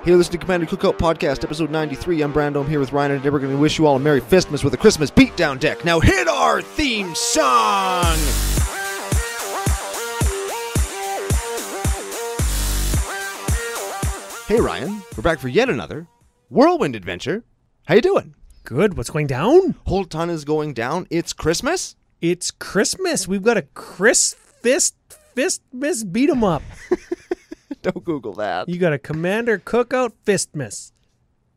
Hey, listening to Commander Cookout Podcast, episode 93. I'm Brando. I'm here with Ryan, and today we're going to wish you all a Merry FISTmass with a Christmas beatdown deck. Now hit our theme song! Hey, Ryan. We're back for yet another whirlwind adventure. How you doing? Good. What's going down? Whole ton is going down. It's Christmas? It's Christmas. We've got a FISTmass beat 'em up. Don't Google that. You got a Commander Cookout FISTmass.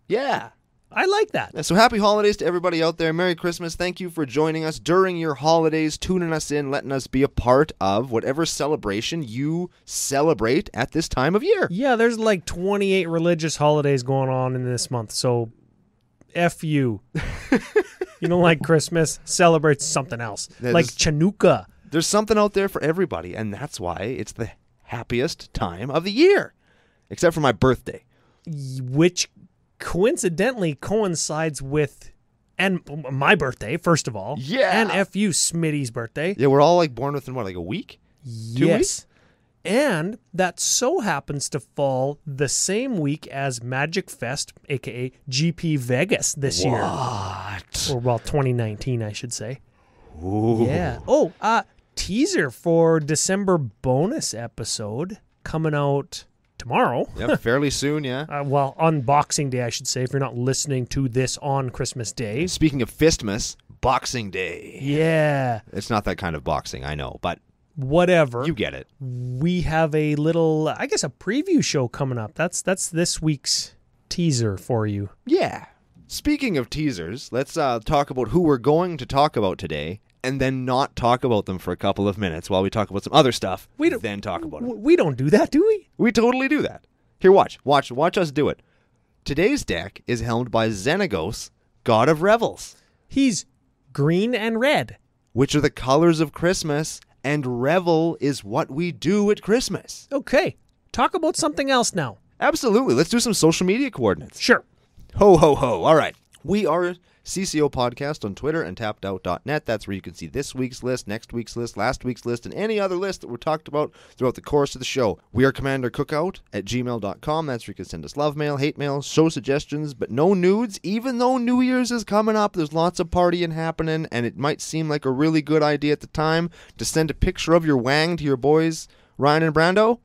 Yeah. I like that. So happy holidays to everybody out there. Merry Christmas. Thank you for joining us during your holidays, tuning us in, letting us be a part of whatever celebration you celebrate at this time of year. Yeah, there's like 28 religious holidays going on in this month, so F you. You don't like Christmas? Celebrate something else. Like Chanukah. There's something out there for everybody, and that's why it's the happiest time of the year. Except for my birthday. Which coincidentally coincides with my birthday, first of all. Yeah. And F you, Smitty's birthday. Yeah, we're all like born within what, like a week? 2 weeks? And that so happens to fall the same week as Magic Fest, aka GP Vegas this year. What? Or, well, 2019, I should say. Ooh. Yeah. Oh, teaser for December bonus episode coming out tomorrow. Yeah, fairly soon, yeah. Well, on Boxing Day, I should say, if you're not listening to this on Christmas Day. Speaking of FISTmass, Boxing Day. Yeah. It's not that kind of boxing, I know, but whatever. you get it. We have a little, I guess, a preview show coming up. That's this week's teaser for you. Yeah. Speaking of teasers, let's talk about who we're going to talk about today, and then not talk about them for a couple of minutes while we talk about some other stuff, then talk about it. We don't do that, do we? We totally do that. Here, watch us do it. Today's deck is helmed by Xenagos, God of Revels. He's green and red. Which are the colors of Christmas, and revel is what we do at Christmas. Okay, talk about something else now. Absolutely. Let's do some social media coordinates. Sure. Ho, ho, ho. All right. We are CCOPodcast on Twitter and tappedout.net. That's where you can see this week's list, next week's list, last week's list, and any other list that we're talked about throughout the course of the show. We are Commander Cookout at gmail.com. That's where you can send us love mail, hate mail, show suggestions, but no nudes. Even though New Year's is coming up, there's lots of partying happening, and it might seem like a really good idea at the time to send a picture of your wang to your boys, Ryan and Brando.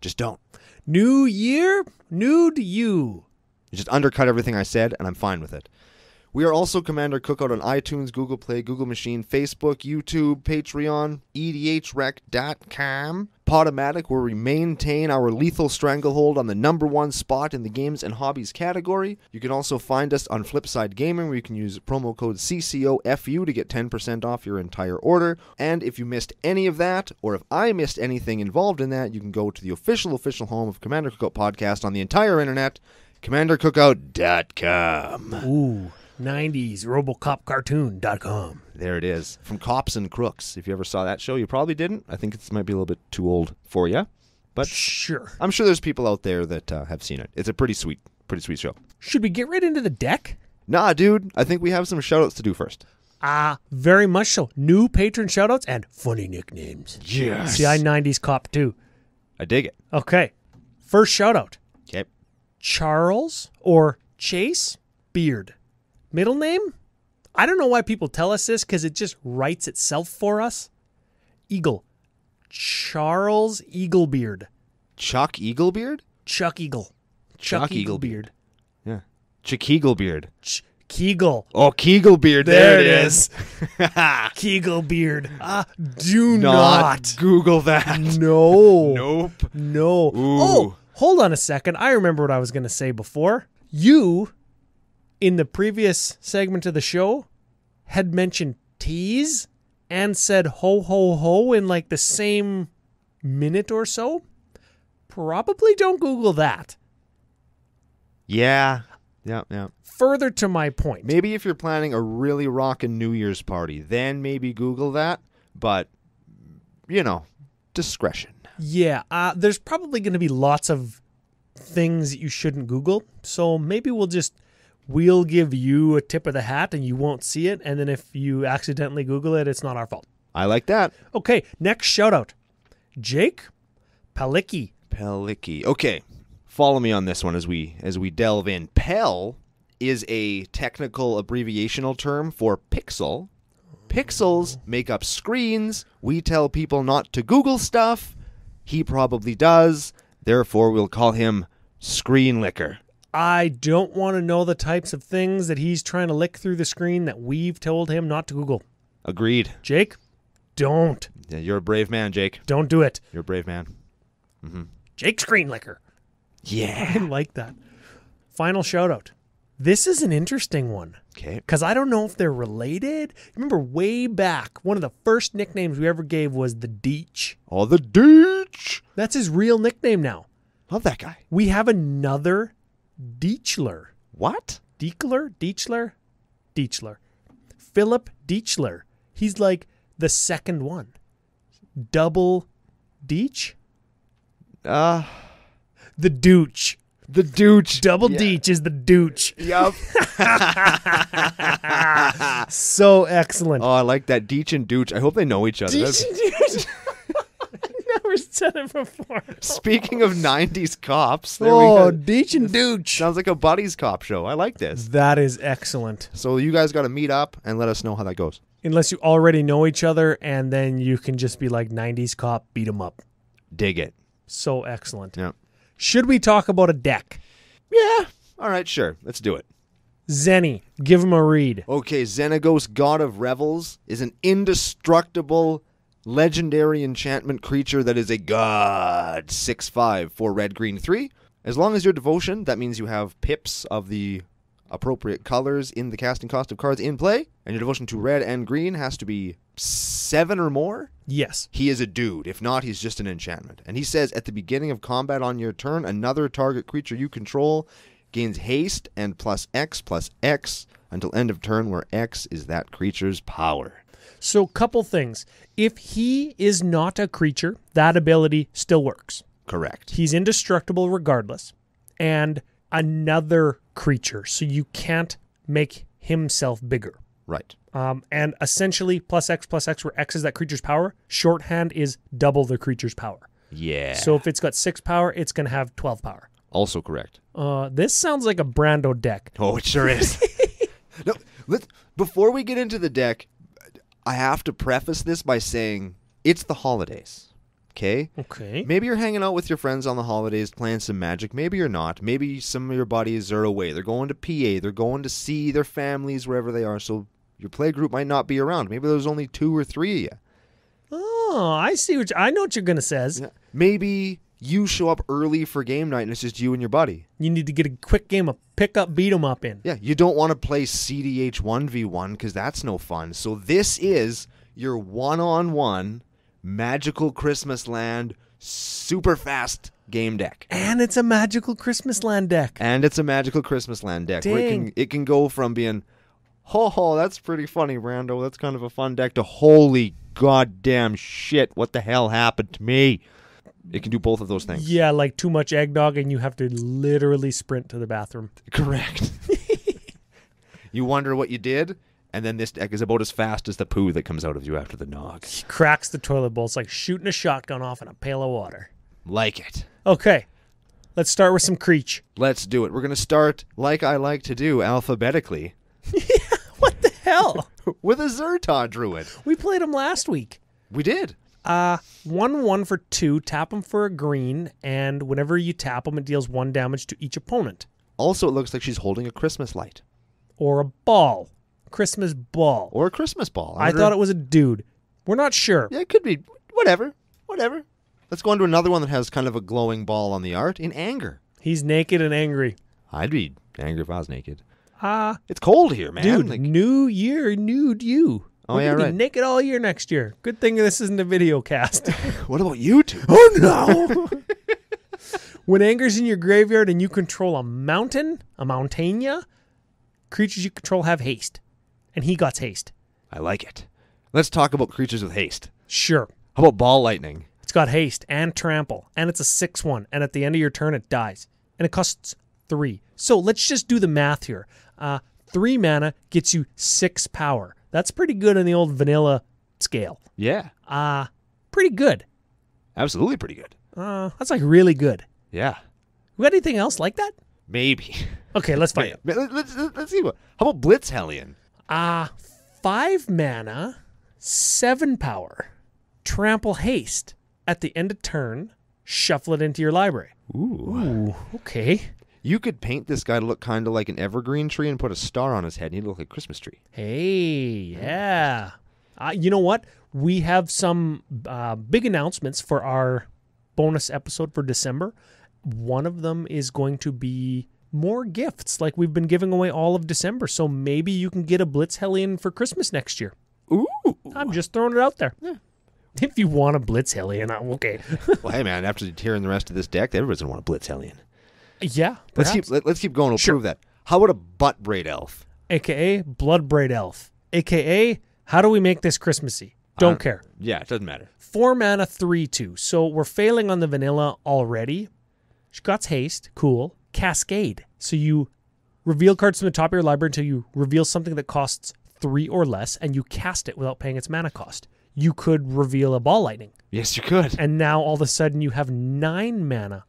Just don't. New year, nude you. You just undercut everything I said, and I'm fine with it. We are also Commander Cookout on iTunes, Google Play, Google Machine, Facebook, YouTube, Patreon, edhrec.com, Podomatic, where we maintain our lethal stranglehold on the #1 spot in the games and hobbies category. You can also find us on Flipside Gaming, where you can use promo code CCOFU to get 10% off your entire order. And if you missed any of that, or if I missed anything involved in that, you can go to the official home of Commander Cookout Podcast on the entire internet, CommanderCookout.com. Ooh. 90s RoboCopCartoon.com. There it is. From Cops and Crooks. If you ever saw that show, you probably didn't. I think it might be a little bit too old for you. But sure. I'm sure there's people out there that have seen it. It's a pretty sweet show. Should we get right into the deck? Nah, dude. I think we have some shoutouts to do first. Very much so. New patron shoutouts and funny nicknames. Yes. See, I 90s cop too. I dig it. Okay. First shoutout. Okay. Charles or Chase Beard. Middle name? I don't know why people tell us this because it just writes itself for us. Eagle. Charles Eaglebeard. Chuck Eaglebeard? Chuck Eagle. Chuck Eaglebeard. Yeah. Chuck Eaglebeard. Kegel. Oh, Keaglebeard. There it is. Keaglebeard. Do not Google that. No. Nope. No. Ooh. Oh, hold on a second. I remember what I was going to say before. You, in the previous segment of the show, had mentioned tease and said ho, ho, ho in like the same minute or so. Probably don't Google that. Yeah. Yeah. Further to my point. Maybe if you're planning a really rockin' New Year's party, then maybe Google that. But, discretion. Yeah. There's probably going to be lots of things that you shouldn't Google. So maybe we'll give you a tip of the hat and you won't see it. And then if you accidentally Google it, it's not our fault. I like that. Okay, next shout out. Jake Palicki. Palicki. Okay. follow me on this one as we delve in. Pel is a technical abbreviational term for pixel. Pixels make up screens. We tell people not to Google stuff. He probably does. Therefore, we'll call him Screen Licker. I don't want to know the types of things that he's trying to lick through the screen that we've told him not to Google. Agreed. Jake, don't. Yeah, you're a brave man, Jake. Don't do it. You're a brave man. Mm-hmm. Jake Screen Licker. Yeah. I like that. Final shout out. This is an interesting one. Okay. Because I don't know if they're related. Remember way back, one of the first nicknames we ever gave was the Deech. Oh, the Deech. That's his real nickname now. Love that guy. We have another Deechler. What? Deechler? Philip Deechler. He's like the second one. Double Deech? The Dooch. The Dooch. Double Deech is the Dooch. Yup. So excellent. Oh, I like that. Deech and Dooch. I hope they know each other. Deech and Dooch. I never said it before. Speaking of 90s cops. There Deech and Dooch. Sounds like a buddies cop show. I like this. That is excellent. So you guys got to meet up and let us know how that goes. Unless you already know each other, and then you can just be like 90s cop, beat 'em up. Dig it. So excellent. Yeah. Should we talk about a deck? Yeah. All right, sure. Let's do it. Zenny, give him a read. Okay, Xenagos, God of Revels, is an indestructible, legendary enchantment creature that is a god. 6/5 for red, green, 3. As long as your devotion, that means you have pips of the appropriate colors in the casting cost of cards in play, and your devotion to red and green has to be 7 or more. Yes. He is a dude. If not, he's just an enchantment. And he says, at the beginning of combat on your turn, another target creature you control gains haste and +X until end of turn, where X is that creature's power. So, couple things. If he is not a creature, that ability still works. Correct. He's indestructible regardless. And another creature, so you can't make himself bigger. Right. And essentially, +X, where X is that creature's power, shorthand is double the creature's power. Yeah. So if it's got 6 power, it's going to have 12 power. Also correct. This sounds like a Brando deck. Oh, it sure is. No, before we get into the deck, I have to preface this by saying it's the holidays. Okay? Okay. Maybe you're hanging out with your friends on the holidays playing some Magic. Maybe you're not. Maybe some of your buddies are away. They're going to PA. They're going to see their families wherever they are. So your play group might not be around. Maybe there's only 2 or 3 of you. Oh, I see. I know what you're going to say. Yeah. Maybe you show up early for game night and it's just you and your buddy. You need to get a quick game of pick up, beat 'em up in. Yeah, you don't want to play CDH 1v1 because that's no fun. So this is your one-on-one Magical Christmas Land super fast game deck. And it's a Magical Christmas Land deck. And it's a Magical Christmas Land deck. Dang. Where it can go from being, ho, that's pretty funny, Brando. That's kind of a fun deck, to holy goddamn shit, what the hell happened to me? It can do both of those things. Yeah, like too much eggnog and you have to literally sprint to the bathroom. Correct. You wonder what you did, and then this deck is about as fast as the poo that comes out of you after the nog. He cracks the toilet bowl. It's like shooting a shotgun off in a pail of water. Like it. Okay, let's start with some Creech. Let's do it. We're going to start, like I like to do, alphabetically. What the hell? With a Zerta Druid. We played him last week. We did. 1/1 for 2, tap him for a green, and whenever you tap him, it deals 1 damage to each opponent. Also, it looks like she's holding a Christmas light. Or a ball. Christmas ball. Or a Christmas ball. I thought it was a dude. We're not sure. Yeah, it could be. Whatever. Let's go on to another one that has kind of a glowing ball on the art, in anger. He's naked and angry. I'd be angry if I was naked. It's cold here, man. Dude, new year, nude you. Oh, We're yeah, gonna right. be naked all year next year. Good thing this isn't a video cast. What about you two? Oh, no. When anger's in your graveyard and you control a mountaina, creatures you control have haste. And he got haste. I like it. Let's talk about creatures with haste. Sure. How about Ball Lightning? It's got haste and trample. And it's a 6/1. And at the end of your turn, it dies. And it costs 3. So let's just do the math here. 3 mana gets you 6 power. That's pretty good on the old vanilla scale. Yeah. Pretty good. Absolutely pretty good. That's like really good. Yeah. We got anything else like that? Maybe. Okay, let's find out. Let's see. How about Blitz Hellion? 5 mana, 7 power, trample haste. At the end of turn, shuffle it into your library. Ooh. Okay. You could paint this guy to look kind of like an evergreen tree and put a star on his head, and he'd look like a Christmas tree. Hey, yeah. You know what? We have some big announcements for our bonus episode for December. One of them is going to be more gifts, like we've been giving away all of December. So maybe you can get a Blitz Hellion for Christmas next year. Ooh. I'm just throwing it out there. Yeah. If you want a Blitz Hellion, okay. Well, hey, man, after hearing the rest of this deck, everybody's going to want a Blitz Hellion. Yeah, Let's keep going. We'll prove that. How about a Butt Braid Elf? AKA Blood Braid Elf. AKA, how do we make this Christmassy? Don't care. Yeah, it doesn't matter. 4 mana, 3/2. So we're failing on the vanilla already. She got haste. Cool. Cascade. So you reveal cards from the top of your library until you reveal something that costs 3 or less, and you cast it without paying its mana cost. You could reveal a Ball Lightning. Yes, you could. And now all of a sudden you have 9 mana.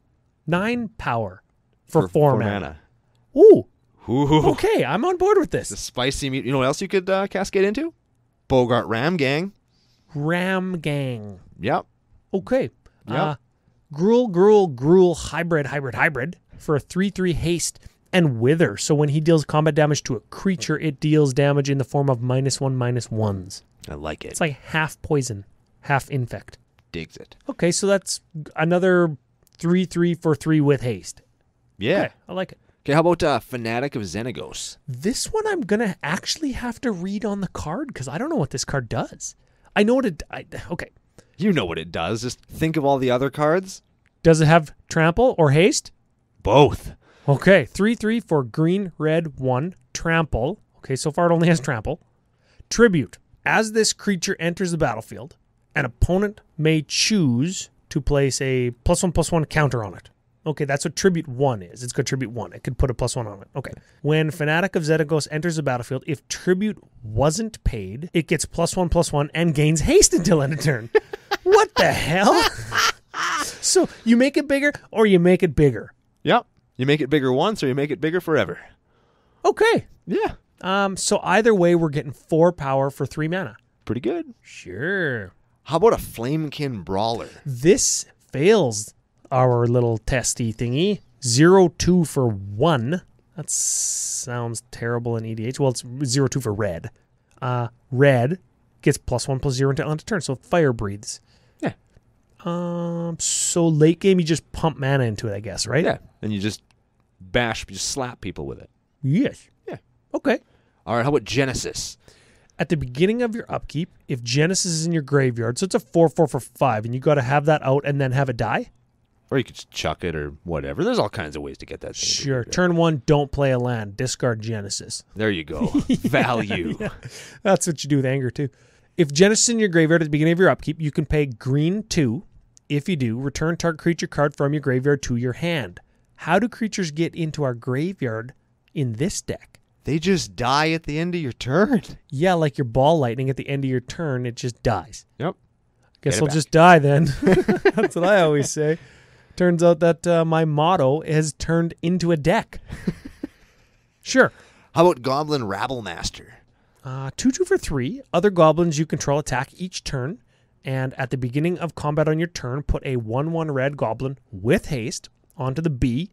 9 power for 4 mana. Ooh. Okay, I'm on board with this. The spicy meat. You know what else you could cascade into? Bogart Ram Gang. Ram Gang. Yep. Okay. Yep. Gruul, hybrid for a 3/3 haste and wither. So when he deals combat damage to a creature, it deals damage in the form of -1/-1s. I like it. It's like half poison, half infect. Digs it. Okay, so that's another 3/3 for 3 with haste. Yeah. Okay, I like it. Okay, how about Fanatic of Xenagos? This one I'm going to actually have to read on the card because I don't know what this card does. I know what it... okay. You know what it does. Just think of all the other cards. Does it have trample or haste? Both. Okay, 3/3 for green, red, 1, trample. Okay, so far it only has trample. Tribute. As this creature enters the battlefield, an opponent may choose to place a +1/+1 counter on it. Okay, that's what Tribute 1 is. It's got Tribute 1. It could put a +1 on it. Okay. When Fanatic of Xenagos enters the battlefield, if Tribute wasn't paid, it gets +1/+1 and gains haste until end of turn. What the hell? So you make it bigger or you make it bigger. Yep. You make it bigger once or you make it bigger forever. Okay. Yeah. So either way, we're getting 4 power for 3 mana. Pretty good. Sure. How about a Flamekin Brawler? This fails our little testy thingy. 0/2 for 1. That sounds terrible in EDH. Well, it's 0/2 for red. Red gets +1/+0 until end of turn, so fire breathes. Yeah. So late game, you just pump mana into it, I guess, right? Yeah. And you just slap people with it. Yes. Yeah. Okay. All right, how about Genesis? At the beginning of your upkeep, if Genesis is in your graveyard, so it's a 4/4 for 5, and you got to have that out and then have it die? Or you could just chuck it or whatever. There's all kinds of ways to get that thing. Sure. Turn 1, don't play a land. Discard Genesis. There you go. Value. Yeah. That's what you do with anger, too. If Genesis is in your graveyard at the beginning of your upkeep, you can pay green 2. If you do, return target creature card from your graveyard to your hand. How do creatures get into our graveyard in this deck? They just die at the end of your turn. Yeah, like your Ball Lightning at the end of your turn, it just dies. Yep. Guess I'll just die then. That's what I always say. Turns out that my motto has turned into a deck. Sure. How about Goblin Rabblemaster? 2/2 for 3. Other goblins you control attack each turn. And at the beginning of combat on your turn, put a 1/1 red goblin with haste onto the B.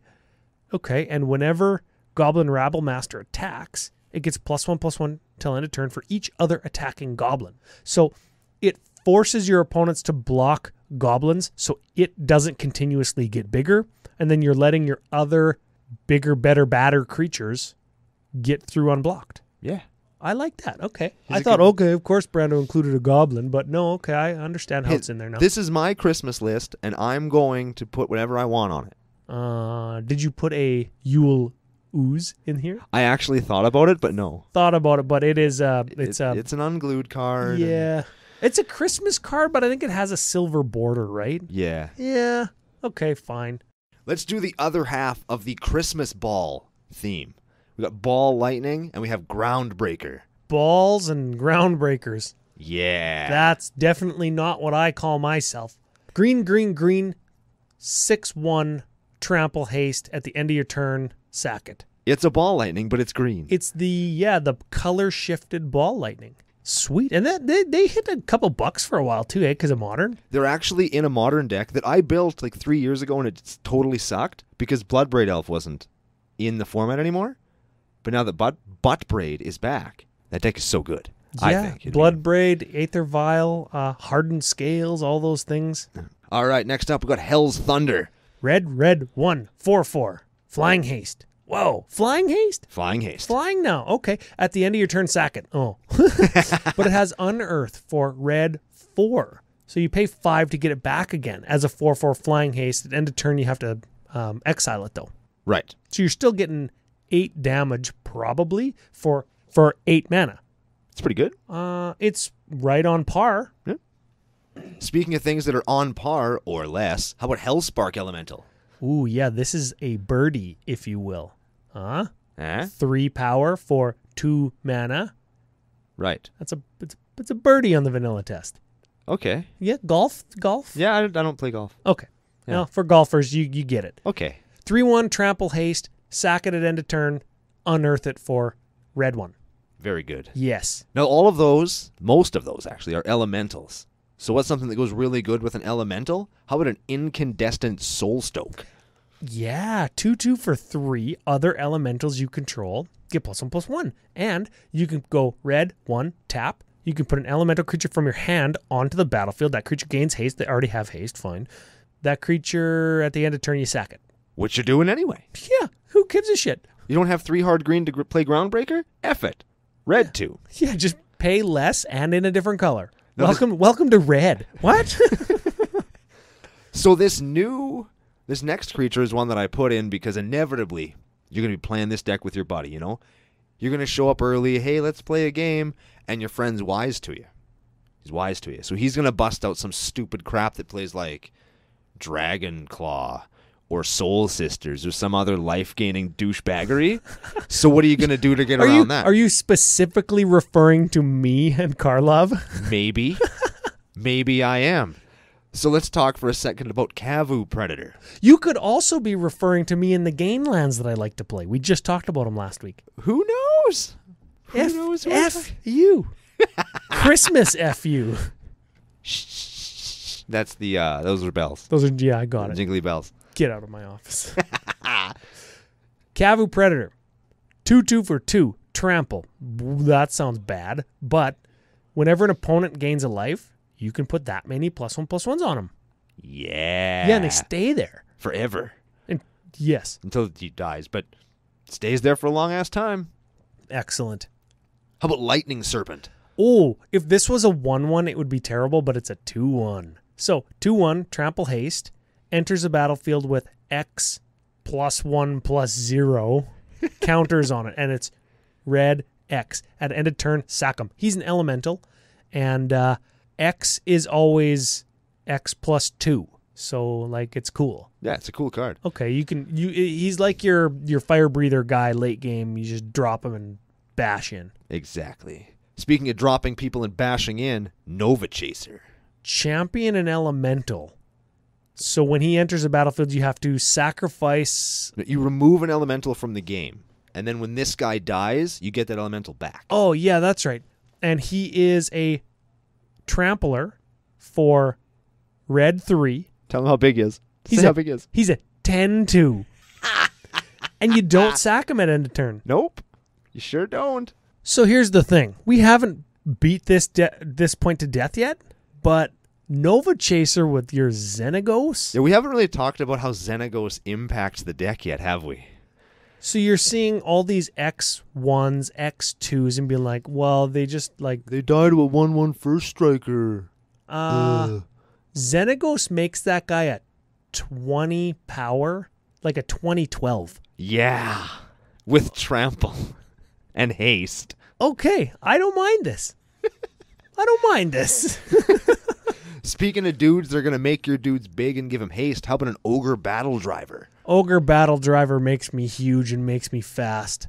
Okay, and whenever Goblin Rabblemaster attacks, it gets +1/+1 till end of turn for each other attacking goblin. So it forces your opponents to block goblins so it doesn't continuously get bigger, and then you're letting your other bigger, better, badder creatures get through unblocked. Yeah. I like that. Okay. I thought, okay, of course Brando included a goblin, but no, okay, I understand how it's in there now. This is my Christmas list, and I'm going to put whatever I want on it. Did you put a Yule Ooze in here? I actually thought about it, but no. Thought about it, but it is it's an unglued card. Yeah. It's a Christmas card, but I think it has a silver border, right? Yeah. Yeah. Okay, fine. Let's do the other half of the Christmas ball theme. We got Ball Lightning, and we have Groundbreaker. Balls and Groundbreakers. Yeah. That's definitely not what I call myself. Green, 6/1 trample, haste. At the end of your turn, sack it. It's a ball lightning, but it's green. It's the color shifted ball lightning. Sweet. And they hit a couple bucks for a while too, because of modern. They're actually in a modern deck that I built like 3 years ago, and it totally sucked because Bloodbraid Elf wasn't in the format anymore. But now that Buttbraid is back, that deck is so good. I think. Bloodbraid, Aether Vial, Hardened Scales, all those things. All right, next up we got Hell's Thunder. Red, 1/4/4. Flying haste. Whoa, flying haste? Flying haste. Flying now. Okay. At the end of your turn, sack it. Oh. But it has Unearth for red 4. So you pay 5 to get it back again as a 4/4 flying haste. At the end of turn, you have to exile it, though. Right. So you're still getting 8 damage, probably, for 8 mana. It's pretty good. It's right on par. Yeah. Speaking of things that are on par or less, how about Hellspark Elemental? Ooh, yeah, this is a birdie, if you will. 3 power for 2 mana. Right. It's a birdie on the vanilla test. Okay. Yeah, golf? Yeah, I don't play golf. Okay. Yeah. Now, for golfers, you get it. Okay. 3/1, trample haste, sack it at end of turn, unearth it for red 1. Very good. Yes. Now, all of those, most of those actually, are elementals. So what's something that goes really good with an elemental? How about an Incandescent Soulstoke? Yeah, 2/2 for 3 other elementals you control. Get +1/+1. And you can go red 1, tap. You can put an elemental creature from your hand onto the battlefield. That creature gains haste. They already have haste. Fine. That creature, at the end of turn, you sack it. Which you're doing anyway. Yeah, who gives a shit? You don't have 3 hard green to play Groundbreaker? F it. Red 2. Yeah, just pay less and in a different color. No, welcome to red. What? So this next creature is one that I put in because inevitably you're going to be playing this deck with your buddy, you know? You're going to show up early, hey, let's play a game, and your friend's wise to you. He's wise to you. So he's going to bust out some stupid crap that plays like Dragon Claw or Soul Sisters or some other life-gaining douchebaggery. So what are you going to do to get around that? Are you specifically referring to me and Karlov? Maybe. Maybe I am. So let's talk for a second about Cabbie Predator. You could also be referring to me in the game lands that I like to play. We just talked about them last week. Who knows? Who knows? F you. Christmas F you. Shh. That's the, those are bells. I got it. Jingly bells. Get out of my office. Cabbie Predator. 2/2 for 2. Trample. That sounds bad. But whenever an opponent gains a life, you can put that many +1/+1s on them. Yeah. Yeah, and they stay there. Forever. And yes. Until he dies, but stays there for a long-ass time. Excellent. How about Lightning Serpent? Oh, if this was a 1/1, it would be terrible, but it's a 2/1. So, 2/1, trample haste, enters the battlefield with X +1/+0 counters on it, and it's red X. At end of turn, sack him. He's an elemental, and X is always X +2. So, like, it's cool. Yeah, it's a cool card. Okay, he's like your fire breather guy late game. You just drop him and bash in. Exactly. Speaking of dropping people and bashing in, Nova Chaser. Champion and elemental. So when he enters the battlefield, you have to sacrifice. You remove an elemental from the game, and then when this guy dies, you get that elemental back. Oh, yeah, that's right. And he is a trampler for red 3. Tell him how big he is. How big he is. He's a 10/2. And you don't sack him at end of turn. Nope. You sure don't. So here's the thing. We haven't beat this point to death yet, but Nova Chaser with your Xenagos? Yeah, we haven't really talked about how Xenagos impacts the deck yet, have we? So you're seeing all these X1s, X2s, and being like, well, they just like... They died to a 1/1 first striker. Xenagos makes that guy a 20 power, like a 2012. Yeah. With trample and haste. Okay, I don't mind this. I don't mind this. Speaking of dudes, they're going to make your dudes big and give them haste. How about an Ogre Battle Driver? Ogre Battle Driver makes me huge and makes me fast.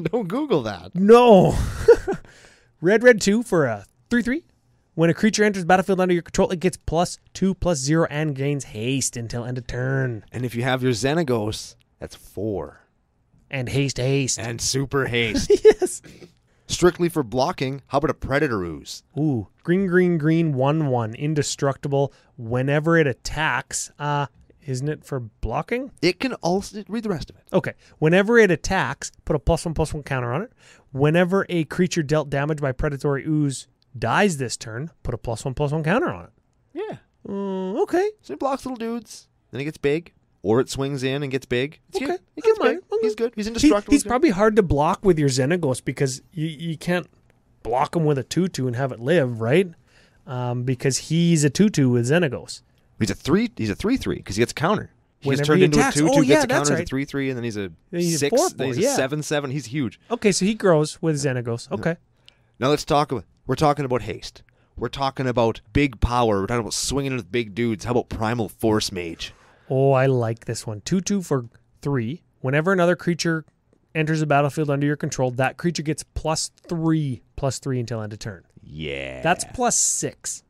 Don't Google that. No. Red 2 for a 3/3. When a creature enters the battlefield under your control, it gets +2/+0 and gains haste until end of turn. And if you have your Xenagos, that's 4. And haste. And super haste. Yes. Strictly for blocking, how about a Predator Ooze? Ooh, green, 1/1, indestructible. Whenever it attacks, isn't it for blocking? It can also, read the rest of it. Okay. Whenever it attacks, put a +1/+1 counter on it. Whenever a creature dealt damage by predatory ooze dies this turn, put a +1/+1 counter on it. Yeah. Okay. So it blocks little dudes, then it gets big, or it swings in and gets big. Okay. He gets big. Okay. He's good. He's indestructible. He's probably hard to block with your Xenagos because you can't block him with a 2/2 and have it live, right? Because he's a 2/2 with Xenagos. He's a 3/3 because he gets a counter. He's Whenever turned he into attacks. a 2/2, Oh, yeah, gets a that's counter, right. he's a 3/3, and then he's a He's a 6, 4/4, then he's yeah. a 7/7. He's huge. Okay, so he grows with Xenagos. Okay. Now we're talking about haste. We're talking about big power. We're talking about swinging with big dudes. How about Primal Force Mage? Oh, I like this one. 2/2 for 3. Whenever another creature enters the battlefield under your control, that creature gets +3/+3 until end of turn. Yeah. That's +6.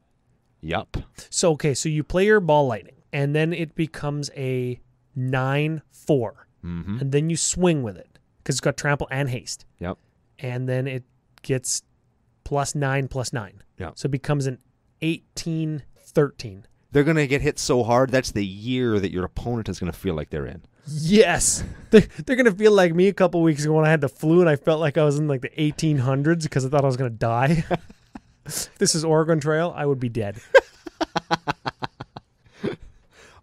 Yup. So, okay, so you play your Ball Lightning, and then it becomes a 9/4. Mm-hmm. And then you swing with it because it's got trample and haste. Yep. And then it gets +9/+9. Yep. So it becomes an 18/13. They're going to get hit so hard, that's the year that your opponent is going to feel like they're in. Yes. They're going to feel like me a couple weeks ago when I had the flu and I felt like I was in like the 1800s because I thought I was going to die. If this is Oregon Trail, I would be dead.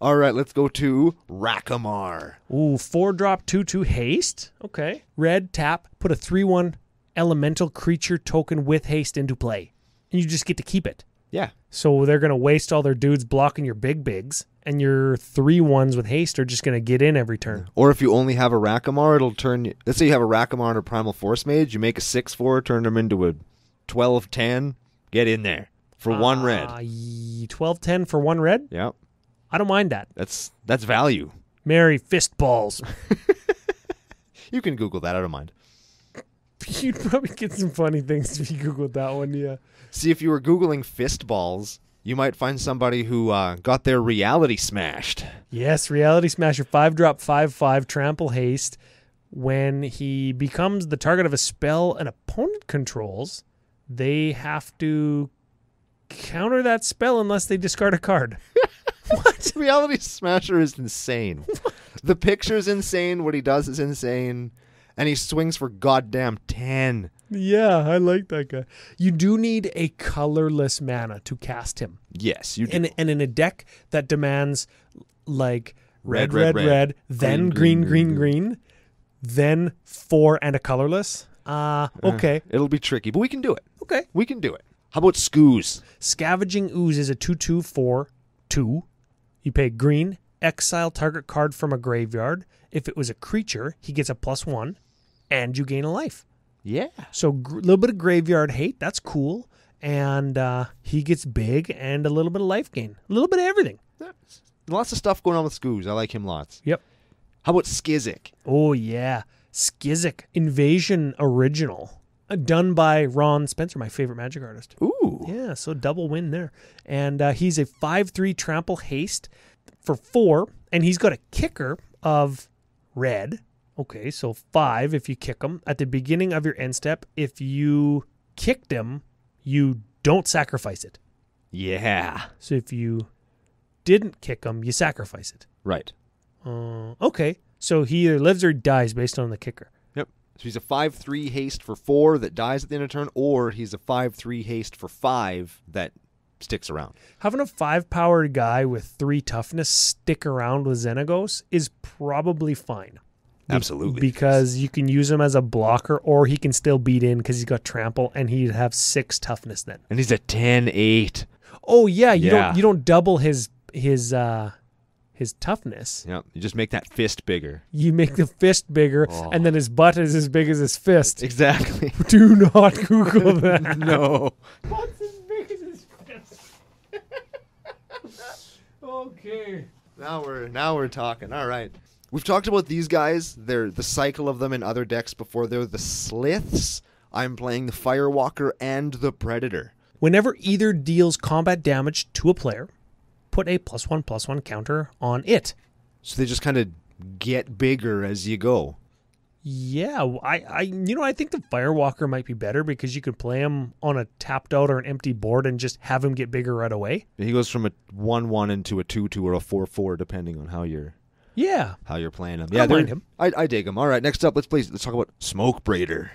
All right, let's go to Rakamar. Ooh, 4-drop 2/2 haste. Okay. Red, tap, put a 3/1 elemental creature token with haste into play. And you just get to keep it. Yeah. So they're going to waste all their dudes blocking your bigs, and your 3/1s with haste are just going to get in every turn. Or if you only have a Rakamar, it'll turn... Let's say you have a Rakamar and a Primal Force Mage. You make a 6/4, turn them into a 12/10. Get in there for 1 red. 12/10 for 1 red? Yep. I don't mind that. That's value. Merry fist balls. You can Google that. I don't mind. You'd probably get some funny things if you Googled that one, yeah. See, if you were Googling fist balls, you might find somebody who got their reality smashed. Yes, Reality Smasher, 5-drop, 5/5, trample haste. When he becomes the target of a spell an opponent controls, they have to counter that spell unless they discard a card. What? Reality Smasher is insane. The picture's insane. What he does is insane. And he swings for goddamn 10. Yeah, I like that guy. You do need a colorless mana to cast him. Yes, you do. And in a deck that demands like red, Red, then green, then 4 and a colorless. Okay. It'll be tricky, but we can do it. Okay. We can do it. How about Scoos? Scavenging Ooze is a 2/2 for 2. You pay green, exile target card from a graveyard. If it was a creature, he gets a +1, and you gain a life. Yeah. So a little bit of graveyard hate, that's cool. And he gets big and a little bit of life gain. A little bit of everything. Lots of stuff going on with Scoos. I like him lots. Yep. How about Skizzik? Oh, yeah. Skizzik, Invasion Original. Done by Ron Spencer, my favorite Magic artist. Ooh. Yeah, so double win there. And he's a 5/3 trample haste for 4. And he's got a kicker of red. Okay, so 5 if you kick him. At the beginning of your end step, if you kicked him, you don't sacrifice it. Yeah. So if you didn't kick him, you sacrifice it. Right. Okay, so he either lives or dies based on the kicker. Yep. So he's a 5/3 haste for 4 that dies at the end of turn, or he's a 5/3 haste for 5 that sticks around. Having a 5-powered guy with 3 toughness stick around with Xenagos is probably fine. Absolutely. Because you can use him as a blocker, or he can still beat in because he's got trample, and he'd have 6 toughness then. And he's a 10/8. Oh yeah, you don't double his toughness. Yeah, you just make that fist bigger. You make the fist bigger, and then his butt is as big as his fist. Exactly. Do not Google that. No. Butt's as big as his fist. Okay. Now we're talking. All right. We've talked about these guys. They're the cycle of them in other decks before. They're the Sliths. I'm playing the Firewalker and the Predator. Whenever either deals combat damage to a player, put a +1/+1 counter on it. So they just kind of get bigger as you go. Yeah, I think the Firewalker might be better because you could play him on a tapped out or an empty board and just have him get bigger right away. He goes from a 1/1 into a 2/2 or a 4/4 depending on how you're playing him. I don't mind him. I dig him. All right, next up, let's talk about Smoke Braider.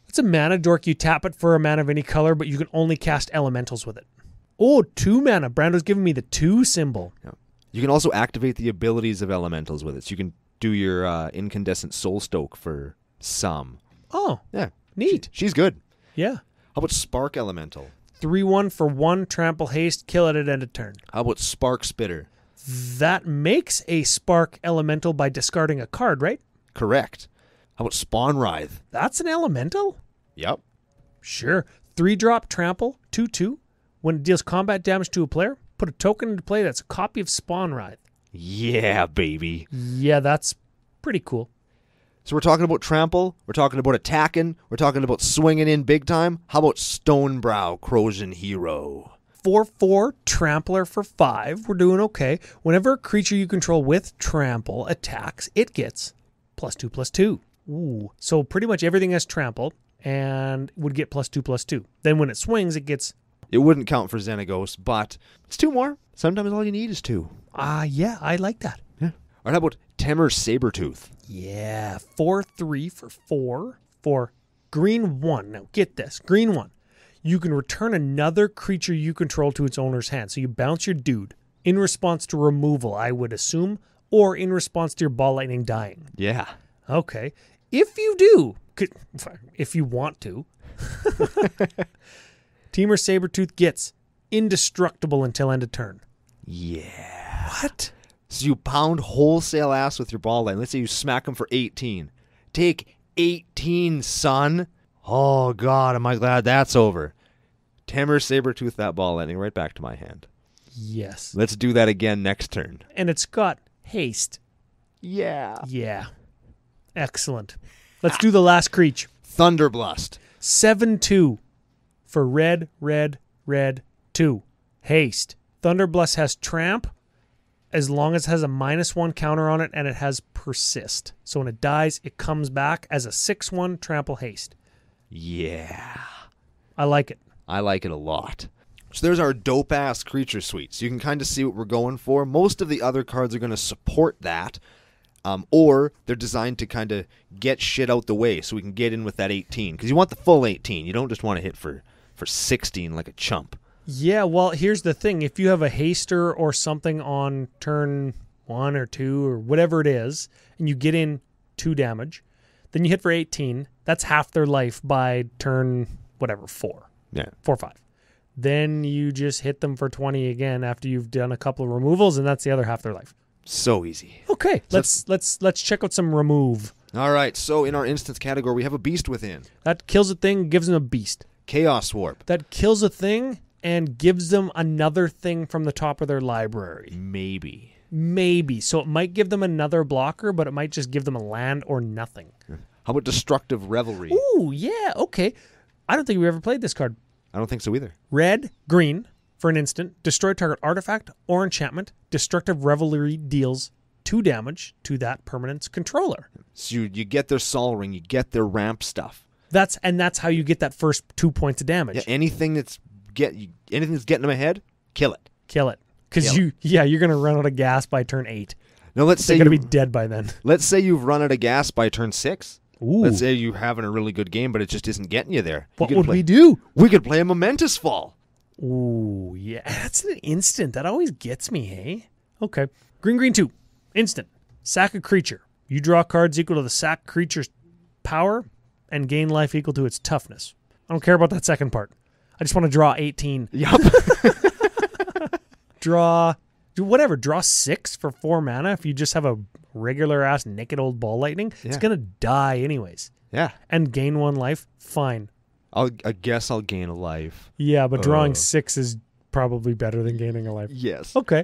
It's a mana dork. You tap it for a mana of any color, but you can only cast elementals with it. Oh, 2 mana. Brando's giving me the 2 symbol. Yeah. You can also activate the abilities of elementals with it. So you can do your Incandescent Soul Stoke for some. Oh, yeah, neat. She's good. Yeah. How about Spark Elemental? 3/1 for 1, trample haste, kill it at end of turn. How about Spark Spitter? That makes a Spark Elemental by discarding a card, right? Correct. How about Spawn Writhe? That's an Elemental? Yep. Sure. 3-drop trample, 2/2. When it deals combat damage to a player, put a token into play that's a copy of Spawn Writhe. Yeah, baby. Yeah, that's pretty cool. So we're talking about trample, we're talking about attacking, we're talking about swinging in big time. How about Stonebrow Corrosion Hero? 4/4 trampler for 5. We're doing okay. Whenever a creature you control with trample attacks, it gets +2/+2. Ooh. So pretty much everything has trample and would get +2/+2. Then when it swings, it gets... It wouldn't count for Xenagos, but it's 2 more. Sometimes all you need is 2. Yeah, I like that. Yeah. Or how about Temur Sabertooth? Yeah, 4/3 for 4 for green 1. Now get this, green 1. You can return another creature you control to its owner's hand. So you bounce your dude in response to removal, I would assume, or in response to your ball lightning dying. Yeah. Okay. If you do, if you want to, Temur Sabertooth gets indestructible until end of turn. Yeah. What? So you pound wholesale ass with your ball line. Let's say you smack him for 18. Take 18, son. Oh, God, am I glad that's over. Temur Sabertooth that ball lightning right back to my hand. Yes. Let's do that again next turn. And it's got haste. Yeah. Yeah. Excellent. Let's do the last creature. Thunderblast. 7/2 for red, 2. Haste. Thunderblast has tramp as long as it has a -1 counter on it and it has persist. So when it dies, it comes back as a 6/1 trample haste. Yeah. I like it. I like it a lot. So there's our dope-ass creature suite. So you can kind of see what we're going for. Most of the other cards are going to support that. Or they're designed to kind of get shit out the way so we can get in with that 18. Because you want the full 18. You don't just want to hit for 16 like a chump. Yeah, well, here's the thing. If you have a haster or something on turn 1 or 2 or whatever it is, and you get in 2 damage, then you hit for 18. That's half their life by turn, 4. Yeah. 4 or 5. Then you just hit them for 20 again after you've done a couple of removals, and that's the other half their life. So easy. Okay, let's check out some remove. All right, so in our instance category, we have a Beast Within. That kills a thing, gives them a beast. Chaos Warp. That kills a thing and gives them another thing from the top of their library. Maybe. So it might give them another blocker, but it might just give them a land or nothing. How about Destructive Revelry? Ooh, yeah, okay. I don't think we ever played this card. I don't think so either. Red, green, for an instant, destroy target artifact or enchantment. Destructive Revelry deals 2 damage to that permanent's controller. So you get their Sol Ring, you get their ramp stuff. That's how you get that first 2 points of damage. Yeah, anything that's getting them ahead, kill it. Kill it. Because you're going to run out of gas by turn 8. Now let's say they're going to be dead by then. Let's say you've run out of gas by turn 6. Ooh. Let's say you're having a really good game, but it just isn't getting you there. What would we do? We could play a Momentous Fall. Ooh, yeah. That's an instant. That always gets me, hey? Okay. Green 2. Instant. Sack a creature. You draw cards equal to the sack creature's power and gain life equal to its toughness. I don't care about that second part. I just want to draw 18. Yup. Draw 6 for 4 mana. If you just have a regular-ass naked old ball lightning, it's going to die anyways. Yeah. And gain 1 life, fine. I guess I'll gain a life. Yeah, but drawing 6 is probably better than gaining a life. Yes. Okay.